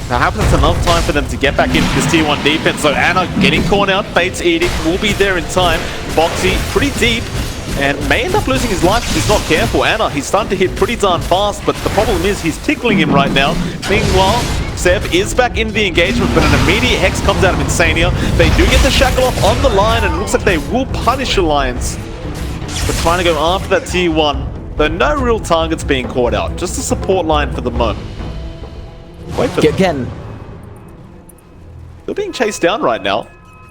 Perhaps it's enough time for them to get back into this tier 1 defense. So Ana getting caught out, Fate's Edict will be there in time. Boxy pretty deep and may end up losing his life if he's not careful. Ana, he's starting to hit pretty darn fast, but the problem is he's tickling him right now. Meanwhile, Seb is back in the engagement, but an immediate Hex comes out of Insania. They do get the Shackle off on the line, and it looks like they will punish Alliance for trying to go after that tier 1. Though no real targets being caught out, just a support line for the moment. Wait for Again, they're being chased down right now.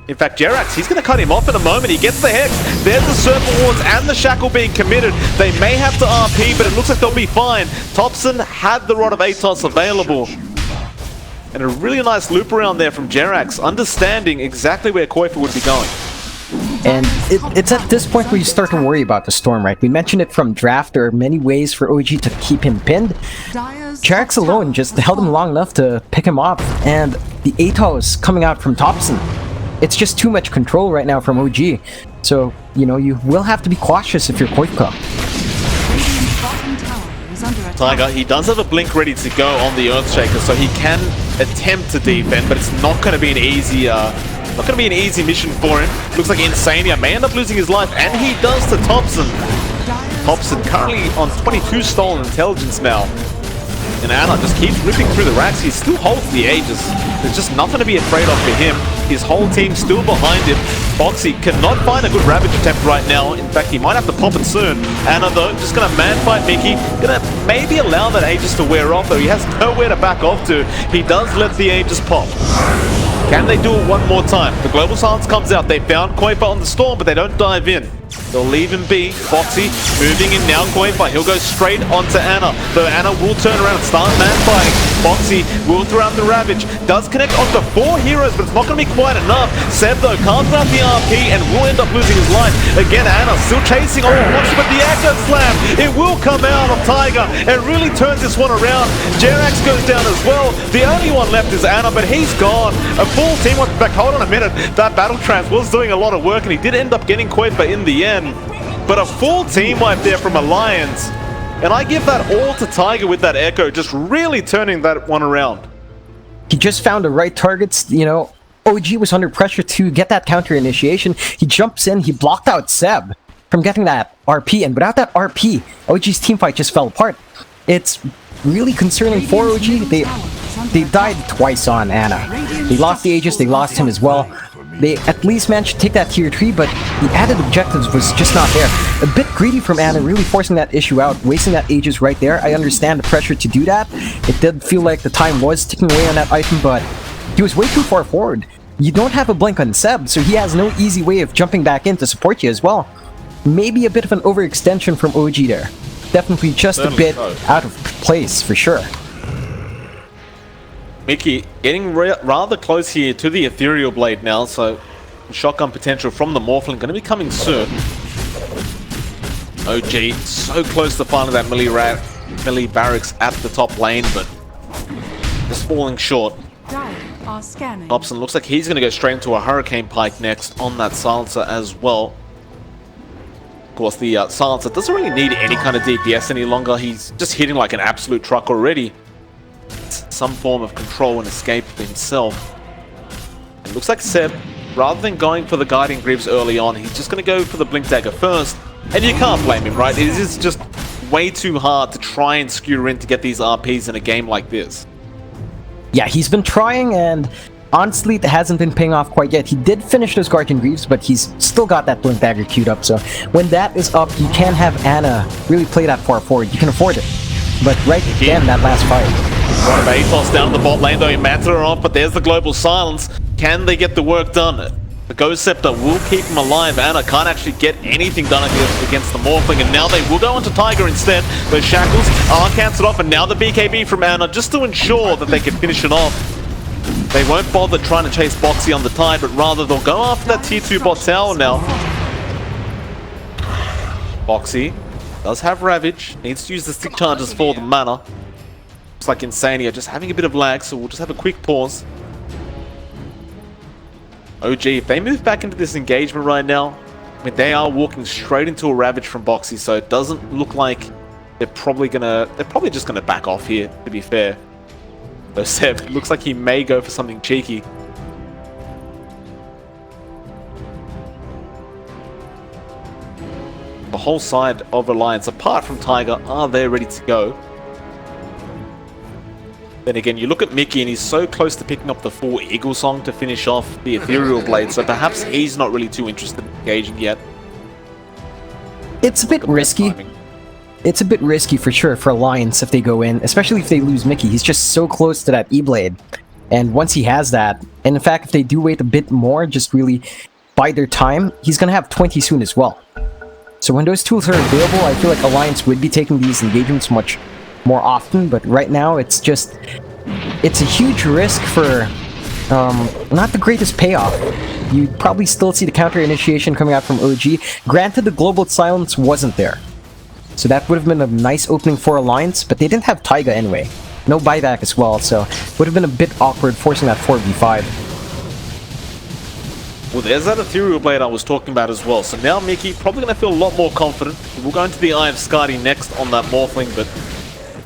In fact, Jerax, he's going to cut him off in a moment. He gets the Hex. There's the Surfer Wards and the Shackle being committed. They may have to RP, but it looks like they'll be fine. Thompson had the Rod of Atos available. And a really nice loop around there from Jerax, understanding exactly where Qualifier would be going. and it's at this point where you start to worry about the Storm, right? We mentioned it from draft. There are many ways for OG to keep him pinned. Jerax alone just held him long enough to pick him off, and the Atos coming out from Thompson. It's just too much control right now from OG. So, you know, you will have to be cautious if you're Koifka. Tiger, he does have a blink ready to go on the Earthshaker, so he can attempt to defend, but it's not going to be an easy, mission for him. Looks like Insania may end up losing his life, and he does to Thompson. Thompson currently on 22 stolen intelligence now. And Ana just keeps ripping through the racks. He still holds the Aegis. There's just nothing to be afraid of for him. His whole team still behind him. Boxy cannot find a good Ravage attempt right now. In fact, he might have to pop it soon. Ana, though, just going to man-fight Mickey. Going to maybe allow that Aegis to wear off, though he has nowhere to back off to. He does let the Aegis pop. Can they do it one more time? The Global Silence comes out. They found Qualifier on the Storm, but they don't dive in. They'll leave him be. Boxy moving in now. Qualifier, he'll go straight onto Ana. Though Ana will turn around and start man-fighting. Boxy will throw out the Ravage. Does connect onto 4 heroes, but it's not going to be quite enough. Seb, though, can't grab the RP and will end up losing his life. Again, Ana still chasing on Boxy, but the Echo Slam, it will come out of Tiger and really turns this one around. Jerax goes down as well. The only one left is Ana, but he's gone. A full team wants back. Hold on a minute. That Battle Trance was doing a lot of work, and he did end up getting Qualifier in the end. But a full team wipe there from Alliance. And I give that all to Tiger with that Echo, just really turning that one around. He just found the right targets, you know. OG was under pressure to get that counter initiation. He jumps in, he blocked out Seb from getting that RP, and without that RP, OG's teamfight just fell apart. It's really concerning for OG. They died twice on Ana. They lost the Aegis, they lost him as well. They at least managed to take that tier 3, but the added objectives was just not there. A bit greedy from Ana, really forcing that issue out, wasting that Aegis right there. I understand the pressure to do that. It did feel like the time was ticking away on that item, but he was way too far forward. You don't have a blink on Seb, so he has no easy way of jumping back in to support you as well. Maybe a bit of an overextension from OG there. Definitely just a bit out of place, for sure. Mickey getting rather close here to the Ethereal Blade now, so shotgun potential from the Morphling going to be coming soon. OG so close to finding that melee barracks at the top lane, but just falling short. Thompson looks like he's going to go straight into a Hurricane Pike next on that Silencer as well. Of course, the Silencer doesn't really need any kind of DPS any longer. He's just hitting like an absolute truck already. Some form of control and escape for himself. It looks like Seb, rather than going for the Guiding Greaves early on, he's just going to go for the Blink Dagger first. And you can't blame him, right? It is just way too hard to try and skewer in to get these RPs in a game like this. Yeah, he's been trying, and honestly, it hasn't been paying off quite yet. He did finish those Guardian Greaves, but he's still got that Blink Dagger queued up. So when that is up, you can have Ana really play that far forward. You can afford it. But right again, that last fight. Rod of Atos down the bot lane, though he mats her off, but there's the Global Silence. Can they get the work done? The Ghost Scepter will keep him alive. Anna can't actually get anything done against the Morphling, and now they will go into Tiger instead. Those shackles are cancelled off, and now the BKB from Anna just to ensure that they can finish it off. They won't bother trying to chase Boxy on the Tide, but rather they'll go after that tier 2 bot tower now. Boxy does have Ravage, needs to use the stick charges for the mana. Looks like Insania just having a bit of lag, so we'll just have a quick pause. OG, if they move back into this engagement right now, I mean, they are walking straight into a Ravage from Boxy, so it doesn't look like they're probably just gonna back off here, to be fair. So Seb, it looks like he may go for something cheeky. The whole side of Alliance, apart from Tiger, are there ready to go. Then again, you look at Mickey and he's so close to picking up the full Eagle Song to finish off the Ethereal Blade, so perhaps he's not really too interested in engaging yet. It's a bit risky. It's a bit risky for sure for Alliance if they go in, especially if they lose Mickey. He's just so close to that E-Blade. And once he has that, and in fact if they do wait a bit more, just really bide their time, he's going to have 20 soon as well. So when those tools are available, I feel like Alliance would be taking these engagements much more often, but right now it's a huge risk for not the greatest payoff. You'd probably still see the counter initiation coming out from OG. Granted, the global silence wasn't there, so that would have been a nice opening for Alliance, but they didn't have Taiga anyway. No buyback as well, so would have been a bit awkward forcing that 4v5. Well, there's that Ethereal Blade I was talking about as well. So now Mickey probably going to feel a lot more confident. We'll go into the Eye of Skadi next on that Morphling, but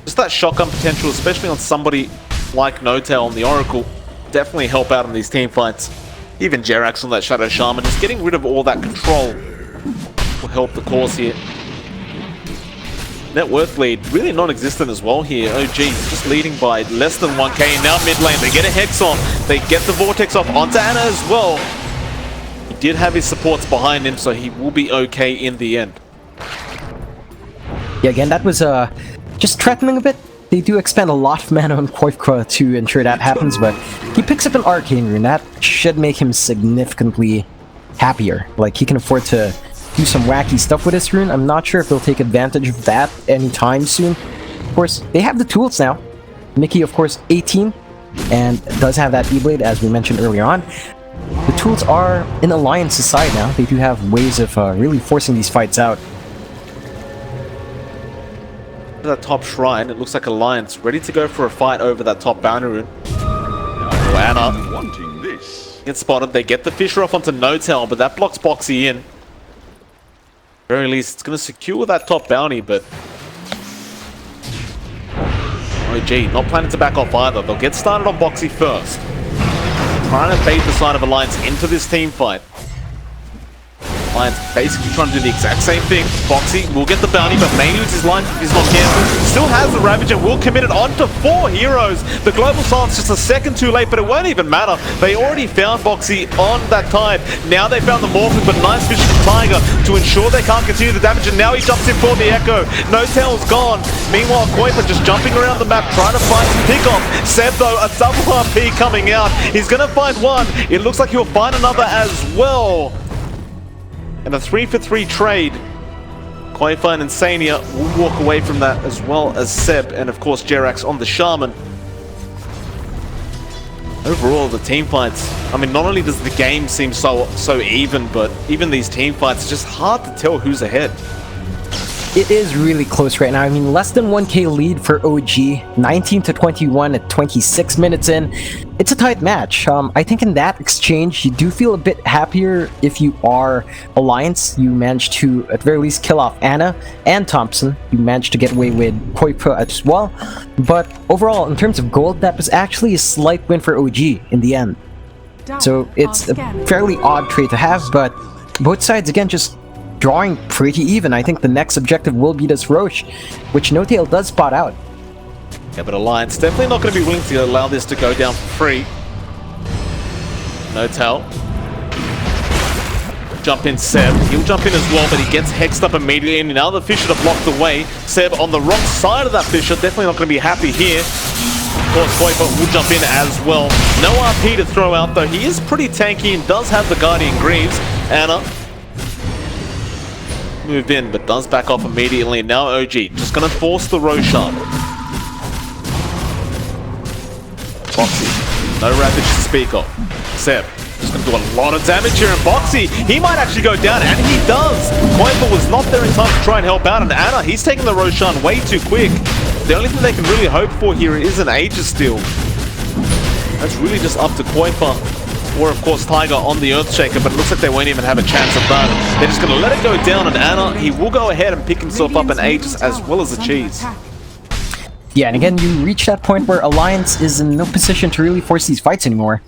just that shotgun potential, especially on somebody like Notail on the Oracle, definitely help out in these team fights. Even Jerax on that Shadow Shaman, just getting rid of all that control will help the cause here. Net worth lead, really non-existent as well here. OG just leading by less than 1k, and now mid lane, they get a Hex off, they get the Vortex off onto Anna as well. He did have his supports behind him, so he will be okay in the end. Yeah, again, that was just threatening a bit. They do expend a lot of mana on Qualifier to ensure that happens, but he picks up an Arcane Rune. That should make him significantly happier. Like, he can afford to do some wacky stuff with this rune. I'm not sure if they'll take advantage of that anytime soon. Of course, they have the tools now. Mickey, of course, 18, and does have that E-Blade, as we mentioned earlier on. The tools are in Alliance's side now. They do have ways of really forcing these fights out. That top shrine, it looks like Alliance ready to go for a fight over that top bounty rune. Anna gets spotted. They get the Fisher off onto Notail, but that blocks Boxy in. At the very least, it's going to secure that top bounty, but OG not planning to back off either. They'll get started on Boxy first, trying to bait the side of Alliance into this team fight. Alliance basically trying to do the exact same thing. Boxy will get the bounty, but may lose his life if he's not careful. Still has the Ravager, will commit it onto 4 heroes. The Global Silence just a second too late, but it won't even matter. They already found Boxy on that Tide. Now they found the Morphin, but nice vision from Tiger to ensure they can't continue the damage, and now he jumps in for the Echo. Notail's gone. Meanwhile, Qualifier just jumping around the map, trying to find some pickoff. Seb, though, a double RP coming out. He's going to find one. It looks like he'll find another as well. And a 3-for-3 trade. Qualifier and Insania will walk away from that, as well as Seb and of course Jerax on the Shaman. Overall, the team fights, I mean, not only does the game seem so even, but even these team fights, it's just hard to tell who's ahead. It is really close right now. I mean, less than 1k lead for OG, 19-21 at 26 minutes in. It's a tight match. I think in that exchange, you do feel a bit happier if you are Alliance. You managed to, at the very least, kill off Anna and Thompson. You managed to get away with Koipa as well. But overall, in terms of gold, that was actually a slight win for OG in the end. So it's a fairly odd trade to have, but both sides, again, just drawing pretty even. I think the next objective will be this Roche, which Notail does spot out. Yeah, but Alliance definitely not going to be willing to allow this to go down for free. Notail jump in Seb. He'll jump in as well, but he gets hexed up immediately. And now the Fisher to block the way. Seb on the wrong side of that Fisher. Definitely not going to be happy here. Of course, Qualifier will jump in as well. No RP to throw out, though. He is pretty tanky and does have the Guardian Greaves. Anna moved in, but does back off immediately. Now OG just going to force the Roshan. Boxy, no Ravage to speak of. Seb just going to do a lot of damage here, and Boxy, he might actually go down, and he does. Qualifier was not there in time to try and help out, and Anna, he's taking the Roshan way too quick. The only thing they can really hope for here is an Aegis steal. That's really just up to Qualifier, or of course Tiger on the Earthshaker, but it looks like they won't even have a chance of that. They're just going to let it go down, and Anna, he will go ahead and pick himself up an Aegis as well as a cheese. Yeah, and again, you reach that point where Alliance is in no position to really force these fights anymore.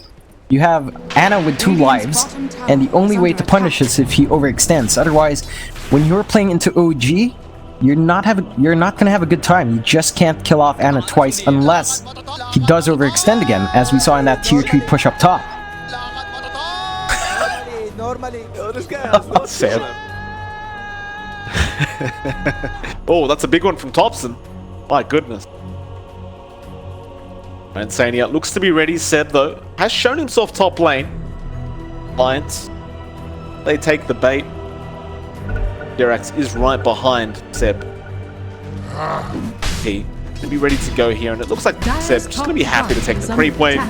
You have Anna with 2 lives, and the only way to punish is if he overextends. Otherwise, when you're playing into OG, you're not gonna have a good time. You just can't kill off Anna twice unless he does overextend again, as we saw in that tier 3 push up top. This guy has no Seb. Oh, that's a big one from Thompson. My goodness. Insania looks to be ready. Seb, though, has shown himself top lane. Alliance, they take the bait. Jerax is right behind Seb. He to be ready to go here, and it looks like Seb's just going to be happy to take the creep wave.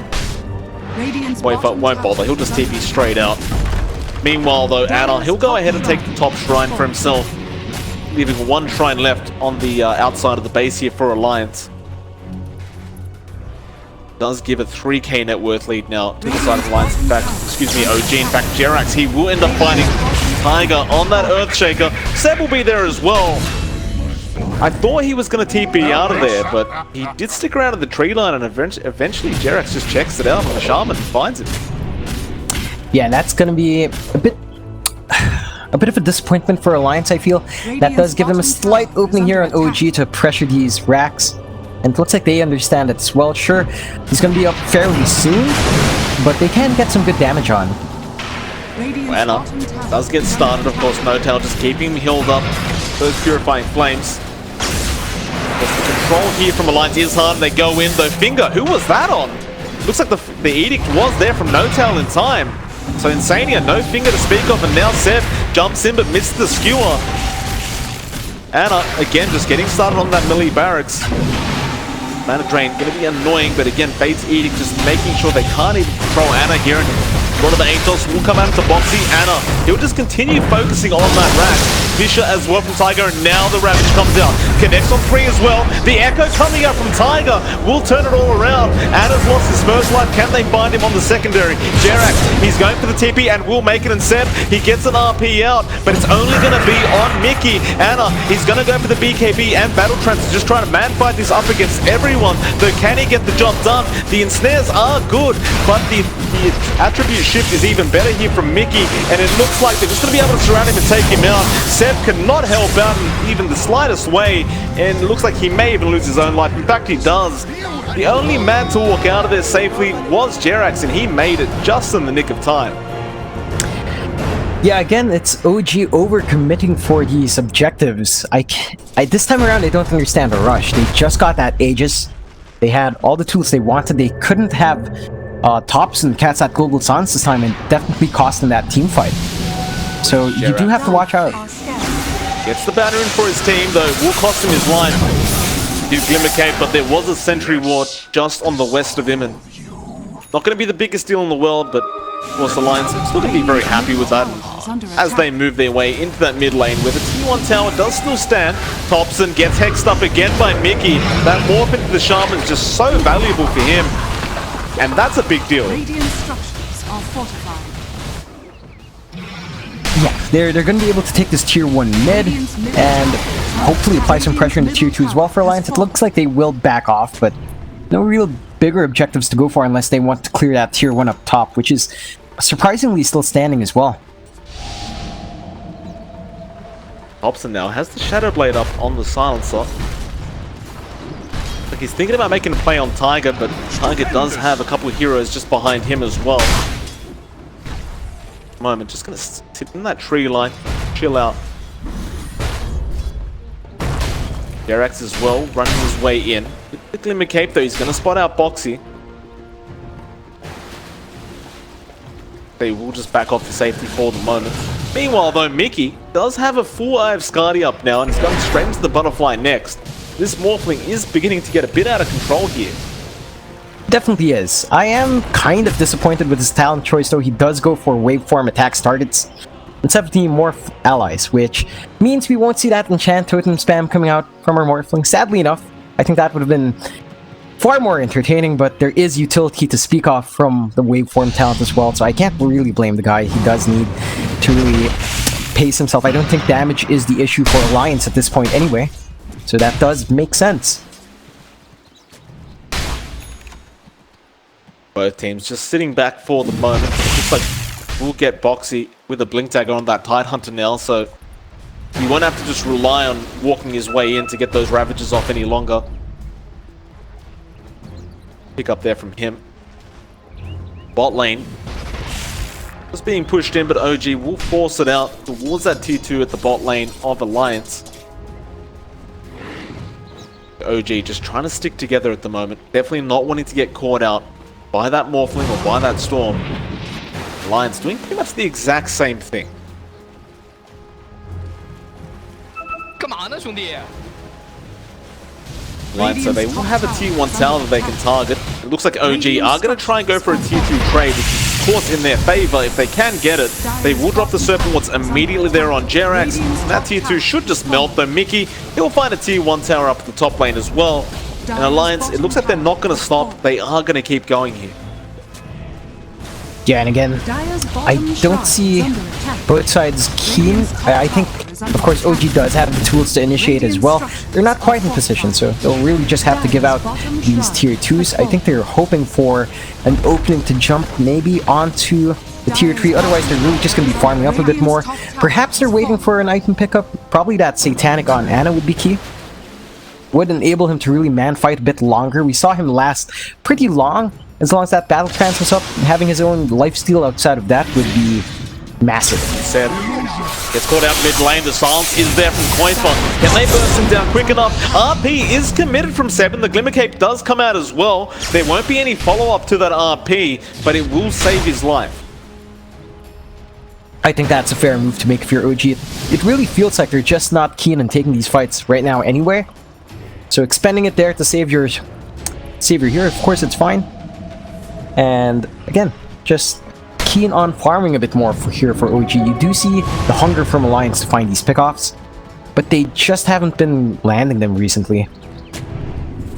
Qualifier won't bother, he'll just TP straight out. Meanwhile, though, Anna, he'll go ahead and take the top shrine for himself, leaving 1 shrine left on the outside of the base here for Alliance. Does give a 3k net worth lead now to the side of Alliance. In fact, excuse me, OG. In fact, Jerax, he will end up fighting Tiger on that Earthshaker. Seb will be there as well. I thought he was going to TP out of there, but he did stick around at the tree line, and eventually Jerax just checks it out on the Shaman and finds him. Yeah, that's going to be a bit of a disappointment for Alliance, I feel. That does give them a slight opening here on OG to pressure these racks. And it looks like they understand it as well. Sure, he's going to be up fairly soon, but they can get some good damage on. Anna does get started, of course. No-Tail just keeping him healed up. Those Purifying Flames. Just the control here from Alliance is hard. They go in, though. Finger, who was that on? Looks like the Edict was there from No-Tail in time. So Insania, no Finger to speak of, and now Seb jumps in but missed the skewer. Anna, again, just getting started on that melee barracks. Mana Drain going to be annoying, but again, Fate's Edict just making sure they can't even control Anna here. And one of the Angels will come out to Boxy. Anna, he'll just continue focusing on that rack. Fisher as well from Tiger, and now the Ravage comes out. Connects on 3 as well. The Echo coming out from Tiger will turn it all around. Anna's lost his first life. Can they bind him on the secondary? Jerax, he's going for the TP and will make it, and Seb, he gets an RP out, but it's only going to be on Mickey. Anna, he's going to go for the BKB and Battle Trance, just trying to man fight this up against everyone. Though, can he get the job done? The ensnares are good, but the attribute shift is even better here from Mickey, and it looks like they're just going to be able to surround him and take him out. Seb cannot help out in even the slightest way, and it looks like he may even lose his own life. In fact, he does. The only man to walk out of there safely was Jerax, and he made it just in the nick of time. Yeah, again, it's OG overcommitting for these objectives. This time around, I don't understand the rush. They just got that Aegis. They had all the tools they wanted. They couldn't have Tops and Cats at Global Suns this time, and definitely cost them that team fight. So you do have to watch out. Gets the banner in for his team, though. Will cost him his life. Did Glimmer Cave, but there was a sentry ward just on the west of him, and not going to be the biggest deal in the world, but of course Alliance is still going to be very happy with that as they move their way into that mid lane, where the T1 tower does still stand. Thompson gets hexed up again by Mickey. That morph into the Shaman is just so valuable for him, and that's a big deal. Radiant structures are fortified. Yeah, they're going to be able to take this tier 1 mid and hopefully apply some pressure into tier 2 as well for Alliance. It looks like they will back off, but no real bigger objectives to go for unless they want to clear that tier 1 up top, which is surprisingly still standing as well. Thompson now has the Shadow Blade up on the Silencer. Like he's thinking about making a play on Tiger, but Tiger does have a couple of heroes just behind him as well. moment. Just gonna sit in that tree line, chill out. Jerax as well, running his way in. With the Glimmer Cape though, he's gonna spot out Boxy. They will just back off to safety for the moment. Meanwhile though, Mickey does have a full eye of Skadi up now and is going straight into the butterfly next. This Morphling is beginning to get a bit out of control here. Definitely is. I am kind of disappointed with his talent choice though. He does go for waveform attacks targets instead of the Morph allies, which means we won't see that enchant totem spam coming out from our Morphling. Sadly enough, I think that would have been far more entertaining, but there is utility to speak of from the waveform talent as well, so I can't really blame the guy. He does need to really pace himself. I don't think damage is the issue for Alliance at this point anyway, so that does make sense. Both teams just sitting back for the moment. Looks like we'll get Boxy with a blink dagger on that Tidehunter now, so he won't have to just rely on walking his way in to get those Ravages off any longer. Pick up there from him. Bot lane was being pushed in, but OG will force it out towards that tier 2 at the bot lane of Alliance. OG just trying to stick together at the moment. Definitely not wanting to get caught out by that Morphling or by that Storm. Alliance doing pretty much the exact same thing. Alliance, so they will have a tier 1 tower that they can target. It looks like OG are going to try and go for a tier 2 trade, which is of course in their favor. If they can get it, they will drop the Serpent Wards immediately there on Jerax. That tier 2 should just melt, though Mickey, he'll find a tier 1 tower up at the top lane as well. And Alliance, it looks like they're not going to stop. They are going to keep going here. Yeah, and again, I don't see both sides keen. I think, of course, OG does have the tools to initiate as well. They're not quite in position, so they'll really just have to give out these tier 2s. I think they're hoping for an opening to jump maybe onto the tier 3. Otherwise, they're really just going to be farming up a bit more. Perhaps they're waiting for an item pickup. Probably that Satanic on Ana would be key. Would enable him to really man-fight a bit longer. We saw him last pretty long. As long as that battle trance was up, having his own lifesteal outside of that would be massive. Said, gets caught out mid lane. The silence is there from Qualifier. Can they burst him down quick enough? RP is committed from 7. The Glimmer Cape does come out as well. There won't be any follow-up to that RP, but it will save his life. I think that's a fair move to make if you're OG. It really feels like they're just not keen on taking these fights right now anyway. So expending it there to save your hero, of course it's fine. And again, just keen on farming a bit more for OG. You do see the hunger from Alliance to find these pickoffs, but they just haven't been landing them recently.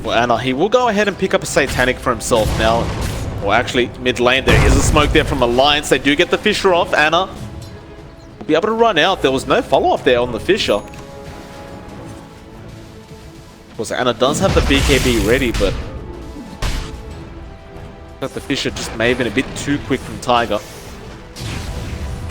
Well, Ana, he will go ahead and pick up a Satanic for himself now. Well, actually, mid lane, there is a smoke there from Alliance. They do get the Fisher off. Ana will be able to run out. There was no follow-up there on the Fisher. Of course, Ana does have the BKB ready, but the Fisher just may have been a bit too quick from Tiger.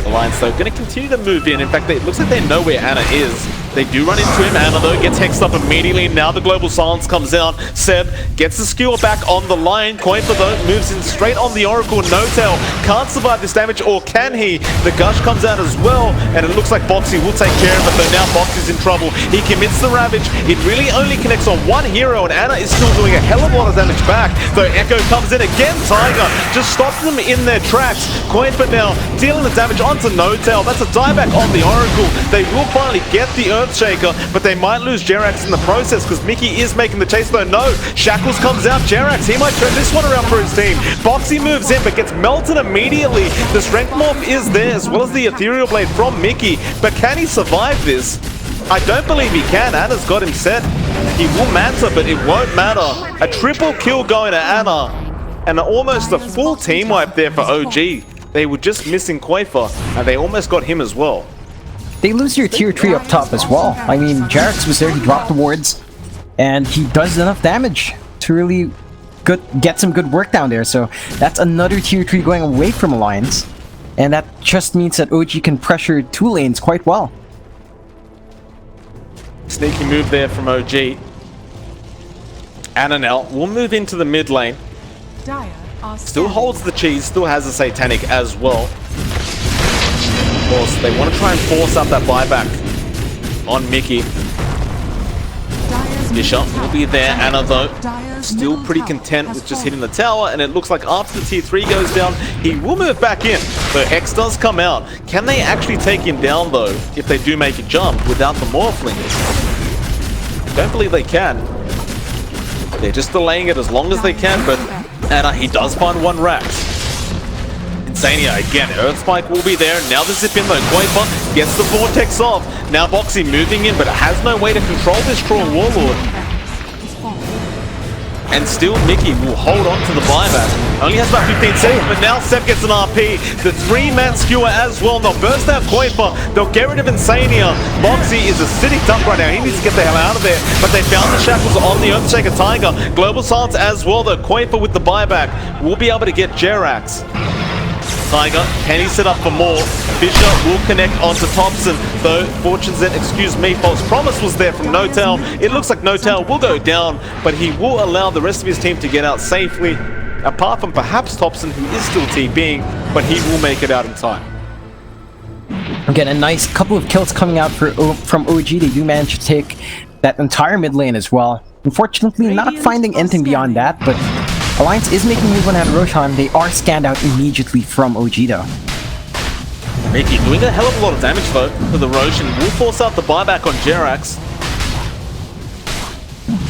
Alliance, though, going to continue to move in. In fact, it looks like they know where Ana is. They do run into him. Ana, though, gets hexed up immediately. Now the Global Silence comes out. Seb gets the skill back on the line. Qualifier, though, moves in straight on the Oracle. No Tail can't survive this damage, or can he? The Gush comes out as well, and it looks like Boxy will take care of it, though now Boxy's in trouble. He commits the Ravage. It really only connects on one hero, and Ana is still doing a hell of a lot of damage back. Though Echo comes in again. Tiger just stops them in their tracks. Qualifier now dealing the damage onto No Tail. That's a dieback on the Oracle. They will finally get the Earthshaker, but they might lose Jerax in the process because Mickey is making the chase, though. No, Shackles comes out. Jerax, he might turn this one around for his team. Boxy moves in, but gets melted immediately. The Strength Morph is there, as well as the Ethereal Blade from Mickey, but can he survive this? I don't believe he can. Ana's got him set. He will matter, but it won't matter. A triple kill going to Ana, and almost a full team wipe there for OG. They were just missing Qualifier, and they almost got him as well. They lose your tier 3 up top as well. I mean, Jerax was there, he dropped the wards, and he does enough damage to really get some good work down there. So that's another tier 3 going away from Alliance, and that just means that OG can pressure 2 lanes quite well. Sneaky move there from OG. Ana now will move into the mid lane. Still holds the cheese, still has a Satanic as well. Of course, they want to try and force out that buyback on Mickey. Bishop will be there. Anna, though, still pretty content with just hitting the tower, and it looks like after the tier 3 goes down, he will move back in. So Hex does come out. Can they actually take him down, though, if they do make a jump without the Morphling? Don't believe they can. They're just delaying it as long as they can, but Anna, he does find one Rax. Insania again, Earthspike will be there. Now the zip in though, Qualifier gets the Vortex off. Now Boxy moving in, but has no way to control this Troll Warlord. And still Mickey will hold on to the buyback. Only has about 15 seconds, but now Seb gets an RP. The 3-man skewer as well. They'll burst out Qualifier. They'll get rid of Insania. Boxy is a sitting duck right now. He needs to get the hell out of there. But they found the shackles on the Earthshaker Tiger. Global Silence as well though. Qualifier with the buyback will be able to get Jerax. Tiger, can he set up for more? Fisher will connect onto Thompson, though Fortune's then, excuse me, False Promise was there from No-Tail. It looks like No-Tail will go down, but he will allow the rest of his team to get out safely, apart from perhaps Thompson, who is still TPing, but he will make it out in time. Again, a nice couple of kills coming out from OG. They do manage to take that entire mid lane as well. Unfortunately, not finding anything beyond that, but Alliance is making move on that Roshan. They are scanned out immediately from OG though. Mickey doing a hell of a lot of damage though to the Roshan. Will force out the buyback on Jerax.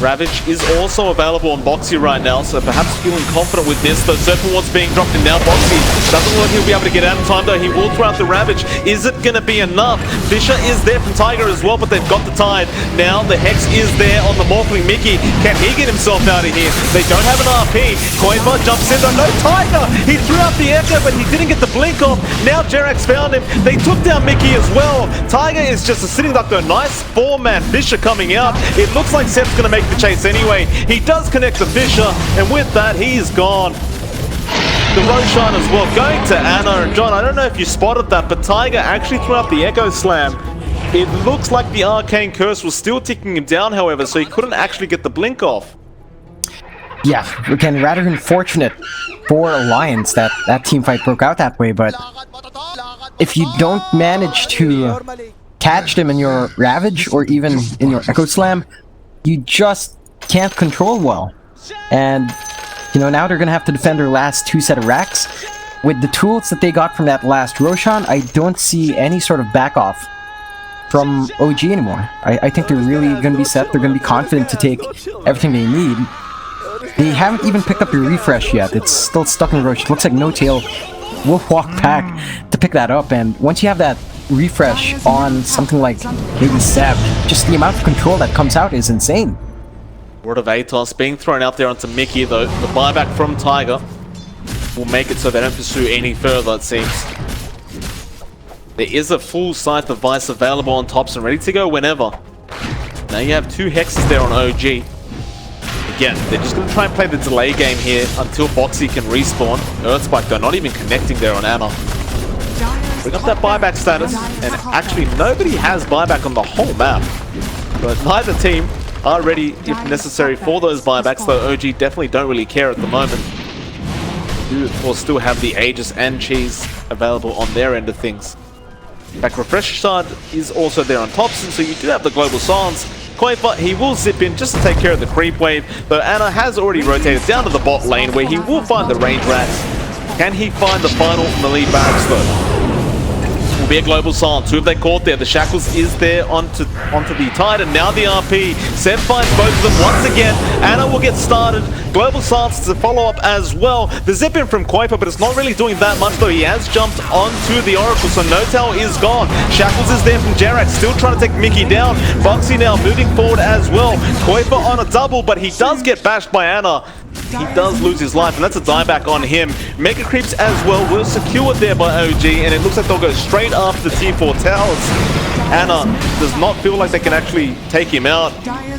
Ravage is also available on Boxy right now, so perhaps feeling confident with this. Though Serpent Ward's being dropped in now. Boxy doesn't look like he'll be able to get out in time though. He will throw out the Ravage. Is it going to be enough? Fisher is there from Tiger as well, but they've got the Tide. Now the Hex is there on the Morphling Mickey. Can he get himself out of here? They don't have an RP. Qualifier jumps in though. No Tiger! He threw out the Echo, but he didn't get the blink off. Now Jerax found him. They took down Mickey as well. Tiger is just a sitting duck though. Nice 4-man Fisher coming out. It looks like Seb's going to make the chase anyway. He does connect the Fisher, and with that, he's gone. The Roshan as well, going to Anna and John. I don't know if you spotted that, but Tiger actually threw up the Echo Slam. It looks like the Arcane Curse was still ticking him down, however, so he couldn't actually get the blink off. Yeah, again, rather unfortunate for Alliance that that team fight broke out that way, but if you don't manage to catch them in your Ravage or even in your Echo Slam, you just can't control well. And, you know, now they're going to have to defend their last 2 set of racks. With the tools that they got from that last Roshan, I don't see any sort of back off from OG anymore. I think they're really going to be set. They're going to be confident to take everything they need. They haven't even picked up the refresh yet. It's still stuck in Roche. It looks like No-Tail will walk back to pick that up. And once you have that refresh on something like maybe Seb, just the amount of control that comes out is insane. Word of Atos being thrown out there onto Mickey though. The buyback from Tiger will make it so they don't pursue any further, it seems. There is a full Scythe device available on Thompson, ready to go whenever. Now you have 2 hexes there on OG. Again, they're just going to try and play the delay game here until Boxy can respawn. Earthspike though, not even connecting there on Anna. Bring up that buyback status, and actually nobody has buyback on the whole map. But neither team are ready, if necessary, for those buybacks, though OG definitely don't really care at the moment. Do, of course, still have the Aegis and Cheese available on their end of things. In fact, Refresh Shard is also there on Thompson, so you do have the Global Silence. Qualifier, he will zip in just to take care of the creep wave, though Anna has already rotated down to the bot lane where he will find the range rats. Can he find the final melee barracks though? Will be a Global Silence. Who have they caught there? The Shackles is there onto the Tide, and now the RP. Seb finds both of them once again. Anna will get started. Global Silence is a follow-up as well. The zip in from Qualifier, but it's not really doing that much though. He has jumped onto the Oracle, so No-Tail is gone. Shackles is there from Jerax, still trying to take Mickey down. Boxy now moving forward as well. Qualifier on a double, but he does get bashed by Anna. He does lose his life, and that's a dieback on him. Mega Creeps as well were secured there by OG, and it looks like they'll go straight after the tier 4 towers. Anna does not feel like they can actually take him out.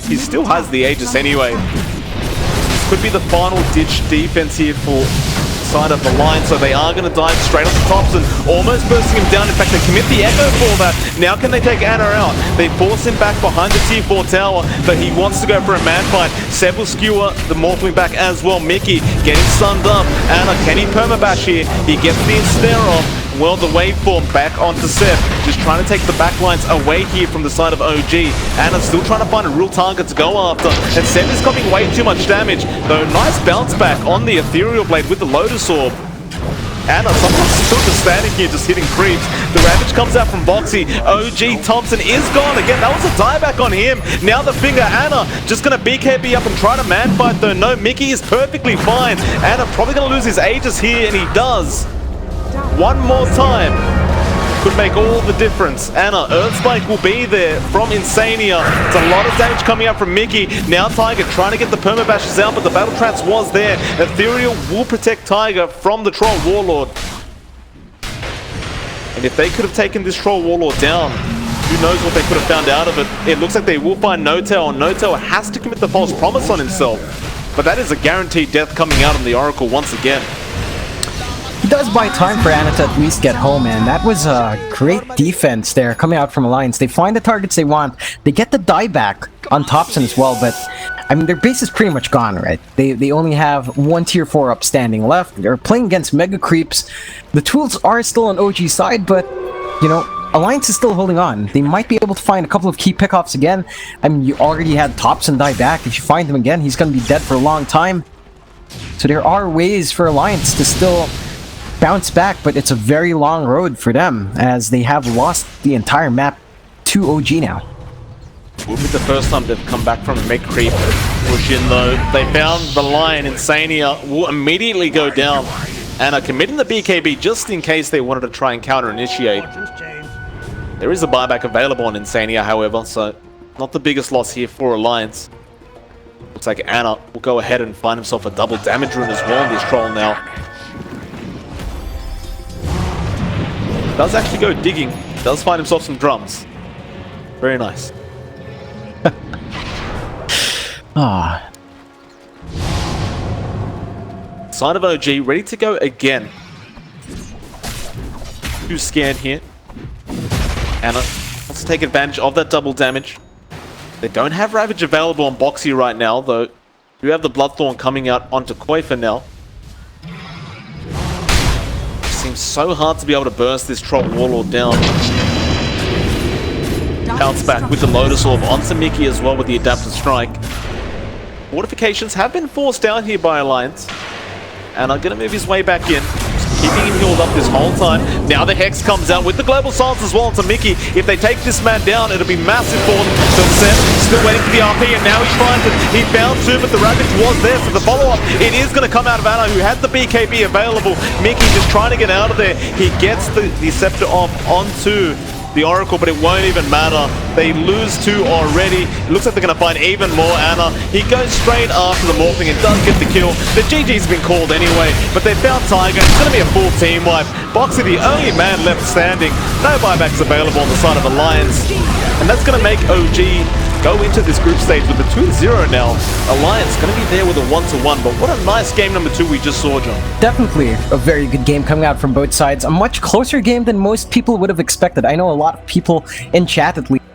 He still has the Aegis anyway. This could be the final ditch defense here for side of the line, so they are going to dive straight on the Thompson, almost bursting him down. In fact, they commit the Echo for that. Now can they take Anna out? They force him back behind the tier 4 tower, but he wants to go for a man fight. Seb will skewer the Morphling back as well. Mickey getting stunned up. Anna, can he permabash here? He gets the ensnare off. Well, the waveform back onto Seth, just trying to take the backlines away here from the side of OG. Anna still trying to find a real target to go after, and Seth is coming way too much damage, though nice bounce back on the Ethereal Blade with the Lotus Orb. Anna sometimes still just standing here, just hitting creeps. The Ravage comes out from Boxy. OG Thompson is gone again. That was a dieback on him. Now the finger. Anna just gonna BKB up and try to man fight though. No, Mickey is perfectly fine. Anna probably gonna lose his Aegis here, and he does. One more time could make all the difference. Anna, Earth Spike will be there from Insania. It's a lot of damage coming out from Mickey. Now Tiger trying to get the permabashes out, but the Battle Trance was there. Ethereal will protect Tiger from the Troll Warlord. And if they could have taken this Troll Warlord down, who knows what they could have found out of it. It looks like they will find No-Tail, and No-Tail has to commit the false promise on himself. But that is a guaranteed death coming out on the Oracle once again. He does buy time for Anna to at least get home, and that was a great defense there coming out from Alliance. They find the targets they want. They get the dieback on Thompson as well, but I mean, their base is pretty much gone, right? They only have one tier 4 upstanding left. They're playing against mega creeps. The tools are still on OG's side, but, you know, Alliance is still holding on. They might be able to find a couple of key pickoffs again. I mean, you already had Thompson die back. If you find him again, he's going to be dead for a long time. So there are ways for Alliance to still bounce back, but it's a very long road for them, as they have lost the entire map to OG now. Will be the first time they've come back from a mech creep push in though. They found the Lion. Insania will immediately go down and are committing the BKB just in case they wanted to try and counter-initiate. There is a buyback available on Insania, however, so not the biggest loss here for Alliance. Looks like Anna will go ahead and find himself a double damage rune as well in this Troll now. Does actually go digging. Does find himself some drums. Very nice. Ah. Side of OG ready to go again. Too scared here. Anna wants to take advantage of that double damage. They don't have Ravage available on Boxy right now, though. You have the Bloodthorn coming out onto Qualifier now. It seems so hard to be able to burst this Troll Warlord down. Bounce back with the Lotus Orb onto Mickey as well with the Adaptive Strike. Fortifications have been forced down here by Alliance. And are going to move his way back in. Just keeping him healed up this whole time. Now the Hex comes out with the Global Silence as well onto Mickey. If they take this man down, it'll be massive for them. So Seth still waiting for the RP, and now he finds it. He found two, but the Ravage was there. So the follow-up, it is going to come out of Anna, who had the BKB available. Mickey just trying to get out of there. He gets the Scepter off onto the Oracle, but it won't even matter. They lose two already. It looks like they're going to find even more Anna. He goes straight after the Morphing and does get the kill. The GG's been called anyway, but they found Tiger. It's going to be a full team wipe. Boxy, the only man left standing. No buybacks available on the side of Alliance. And that's going to make OG go into this group stage with a 2-0 now. Alliance going to be there with a 1-1, but what a nice game number 2 we just saw, John. Definitely a very good game coming out from both sides. A much closer game than most people would have expected. I know a lot of people in chat at least